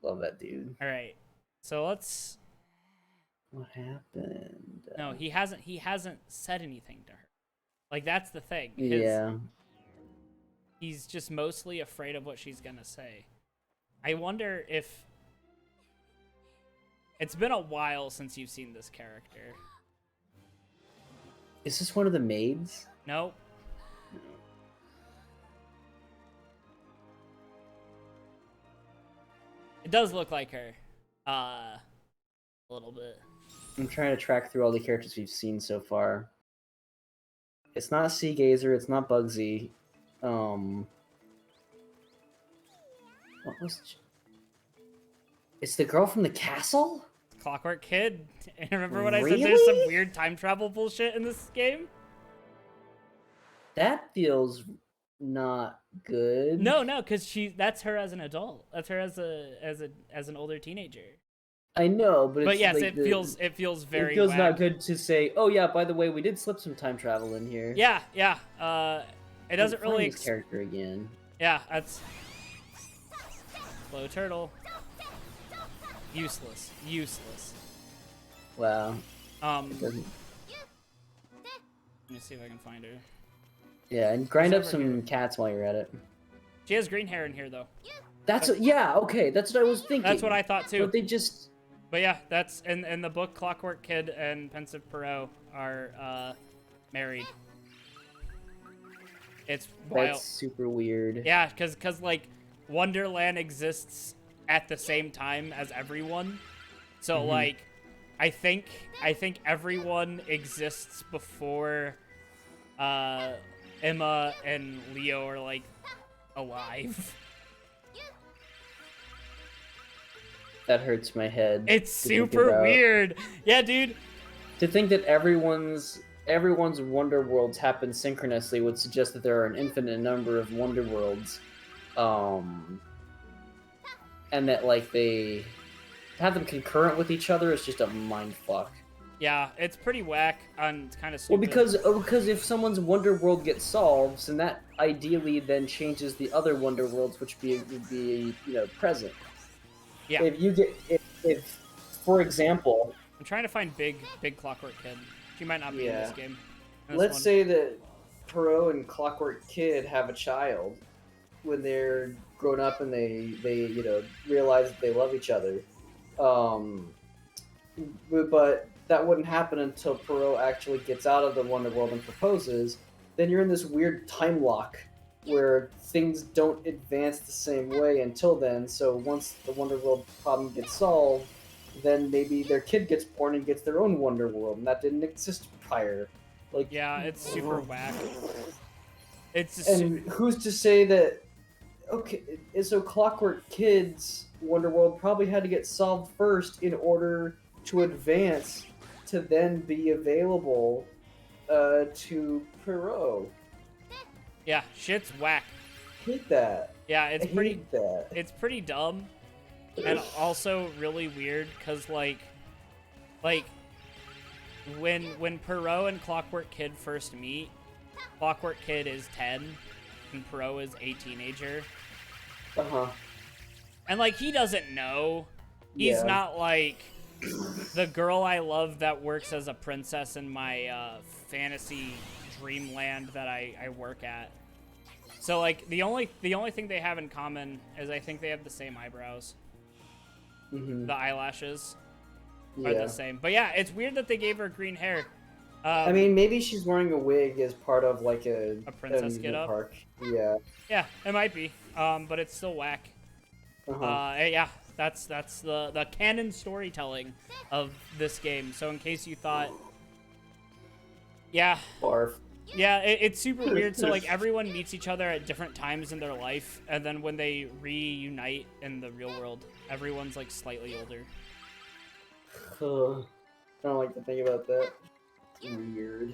Love that dude. All right. So let's. What happened? No, he hasn't said anything to her. Like, that's the thing. Yeah. He's just mostly afraid of what she's gonna say. I wonder if it's been a while since you've seen this character. Is this one of the maids? Nope. It does look like her. A little bit. I'm trying to track through all the characters we've seen so far. It's not Sea Gazer, it's not Bugsy. What was... It's the girl from the castle? Clockwork Kid. Remember when I said Really? there's some weird time travel bullshit in this game? That feels not good. No, because that's her as an adult. That's her as an older teenager. I know, but it's yes, like it feels very. It feels whack. not good to say. Oh yeah, by the way, we did slip some time travel in here. Yeah. It doesn't really. This character again. Yeah, that's. Slow turtle. Useless. Wow. Let me see if I can find her. Yeah, and grind up some cats while you're at it. She has green hair in here though. Yeah, okay, that's what I was thinking. That's what I thought too. But they just. But yeah, that's in the book. Clockwork Kid and Pensive Perot are married. It's wild. That's super weird. Yeah, because like Wonderland exists at the same time as everyone, so like I think everyone exists before Emma and Leo are like alive. That hurts my head. It's super weird. Yeah, dude. To think that everyone's Wonder Worlds happen synchronously would suggest that there are an infinite number of Wonder Worlds, and that like they have them concurrent with each other is just a mind fuck. Yeah, it's pretty whack on kind of stupid. Well, because if someone's Wonder World gets solved, then that ideally then changes the other Wonder Worlds, which would be present. Yeah. If for example, I'm trying to find big Clockwork Kid. She might not be in this game. Let's say that Perot and Clockwork Kid have a child when they're grown up and they realize that they love each other. But that wouldn't happen until Perot actually gets out of the Wonder World and proposes. Then you're in this weird time lock where things don't advance the same way until then. So once the Wonder World problem gets solved, then maybe their kid gets born and gets their own Wonder World, and that didn't exist prior. Like, yeah, it's super whack. It's just who's to say that? Okay, so Clockwork Kid's Wonder World probably had to get solved first in order to advance to then be available to Perot. Yeah, shit's whack. Hate that. Yeah, it's I pretty. hate that. It's pretty dumb, and also really weird because like when Perot and Clockwork Kid first meet, Clockwork Kid is 10, and Perot is a teenager. And like he doesn't know. He's not like the girl I love that works as a princess in my fantasy dreamland that I work at. So like the only thing they have in common is I think they have the same eyebrows. The eyelashes are the same. But yeah, it's weird that they gave her green hair. I mean, maybe she's wearing a wig as part of like a princess get up. Park. Yeah. Yeah, it might be. But it's still whack. Yeah, that's the canon storytelling of this game. So in case you thought, yeah. Barf. Yeah, it's super weird. So, like, everyone meets each other at different times in their life, and then when they reunite in the real world, everyone's, like, slightly older. I don't like to think about that. It's weird.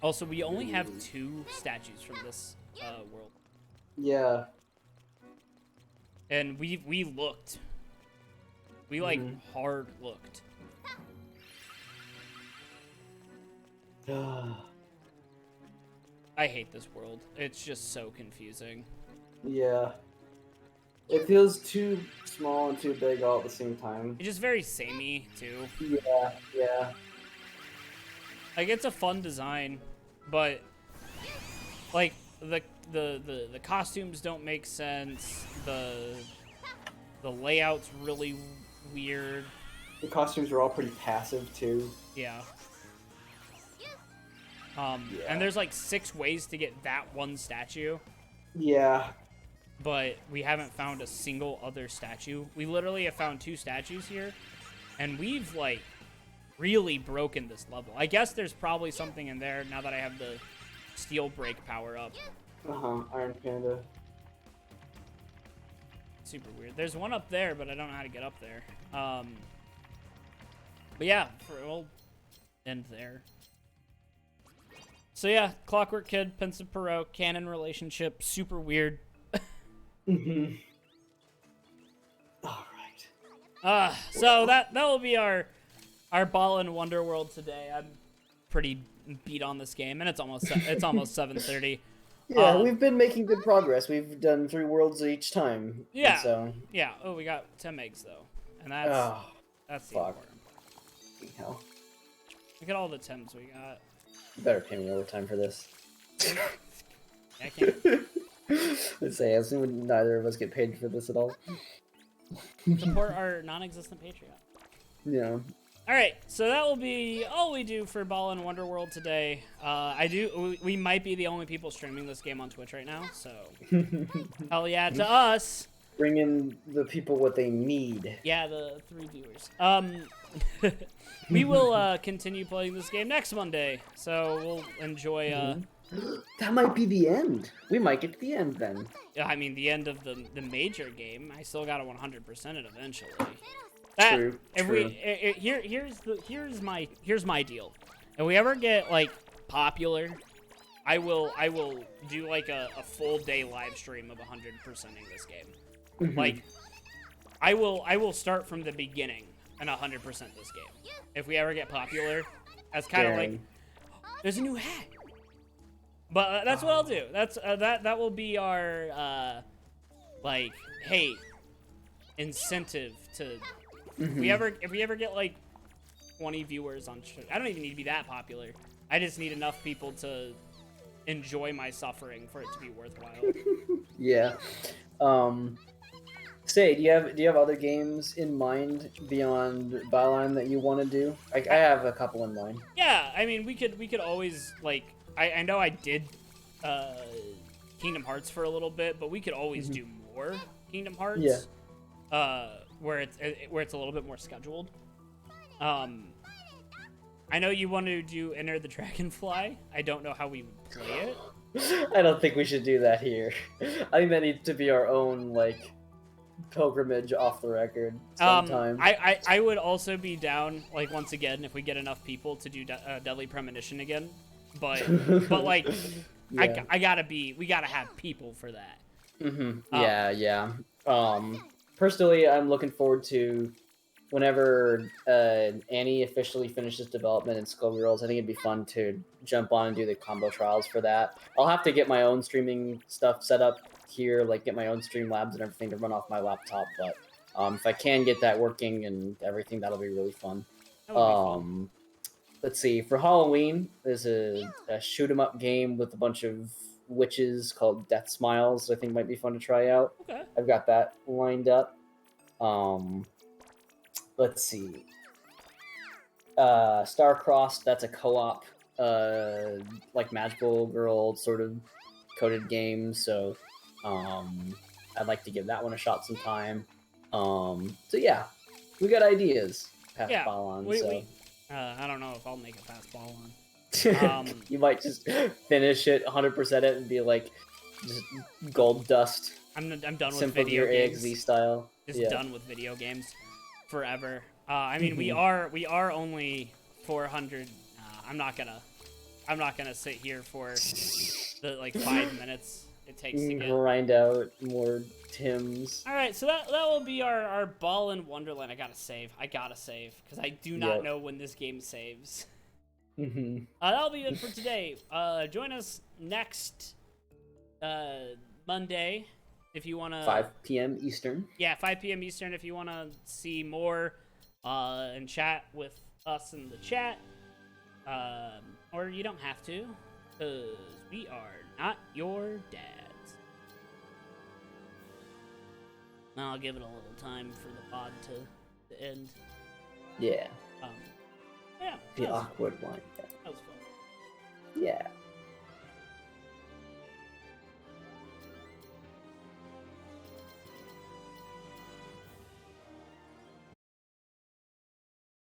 Also, we only have 2 statues from this world. Yeah. And we looked. We, like, hard looked. I hate this world. It's just so confusing. Yeah. It feels too small and too big all at the same time. It's just very samey, too. Yeah. Like, it's a fun design, but, like, the costumes don't make sense. The layout's really weird. The costumes are all pretty passive, too. Yeah. And there's like 6 ways to get that one statue. Yeah. But we haven't found a single other statue. We literally have found 2 statues here. And we've like really broken this level. I guess there's probably something in there now that I have the steel break power up. Iron Panda. Super weird. There's one up there, but I don't know how to get up there. But yeah, we'll end there. So yeah, Clockwork Kid, Pensive Perot, canon relationship, super weird. All right. So that will be our Balan Wonderworld today. I'm pretty beat on this game, and it's almost 7:30. Yeah, we've been making good progress. We've done 3 worlds each time. Yeah. So. Yeah. Oh, we got 10 eggs though, and that's the important part. Hell. Look at all the Tims we got. You better pay me overtime for this. I can't. Let's say, I assume neither of us get paid for this at all. Support our non-existent Patreon. Yeah. Alright, so that will be all we do for Balan Wonderworld today. We might be the only people streaming this game on Twitch right now, so hell yeah to us. Bring in the people what they need. Yeah, the 3 viewers. We will continue playing this game next Monday, so we'll enjoy. That might be the end. We might get to the end then. I mean, the end of the major game. I still got to 100% it eventually. True. Here's my deal. If we ever get like popular, I will do like a full day live stream of 100%ing this game. Like, I will start from the beginning and 100% this game. If we ever get popular, that's kind of like, there's a new hat. But that's what I'll do. That's that will be our like, hey, incentive to if we ever get like 20 viewers on stream. I don't even need to be that popular. I just need enough people to enjoy my suffering for it to be worthwhile. Yeah. Say, do you have other games in mind beyond Balan that you want to do? I have a couple in mind. Yeah, I mean, we could always like I know I did Kingdom Hearts for a little bit, but we could always do more Kingdom Hearts. Yeah. Where it's a little bit more scheduled. I know you want to do Enter the Dragonfly. I don't know how we would play it. I don't think we should do that here. I think that needs to be our own like pilgrimage off the record sometime. I would also be down, like, once again, if we get enough people to do Deadly Premonition again. But like, Yeah. we gotta have people for that. Yeah. Personally, I'm looking forward to whenever Annie officially finishes development in Skullgirls. I think it'd be fun to jump on and do the combo trials for that. I'll have to get my own streaming stuff set up here, like get my own stream labs and everything to run off my laptop. But if I can get that working and everything, that'll be really fun. That would be fun. Let's see. For Halloween, there's a shoot 'em up game with a bunch of witches called Death Smiles. I think might be fun to try out. Okay. I've got that lined up. Let's see. Starcrossed, that's a co-op, like Magical Girl sort of coded game. So, I'd like to give that one a shot sometime. So yeah, we got ideas past Balan. I don't know if I'll make it past Balan. You might just finish it, 100% it, and be like, just gold dust. I'm done with Symphomy video or games. AXZ style. Just done with video games forever. I mean, Mm-hmm. we are only 400. I'm not gonna sit here for the like 5 minutes it takes to get. Grind out more Tims. All right, so that will be our Balan Wonderland. I gotta save because I do not know when this game saves. That'll be it for today. Join us next Monday if you wanna. 5 p.m. Eastern. Yeah, 5 p.m. Eastern if you wanna see more and chat with us in the chat. Or you don't have to, because we are not your dads. Now I'll give it a little time for the pod to end. Yeah. Yeah. The awkward one. That was fun. Yeah.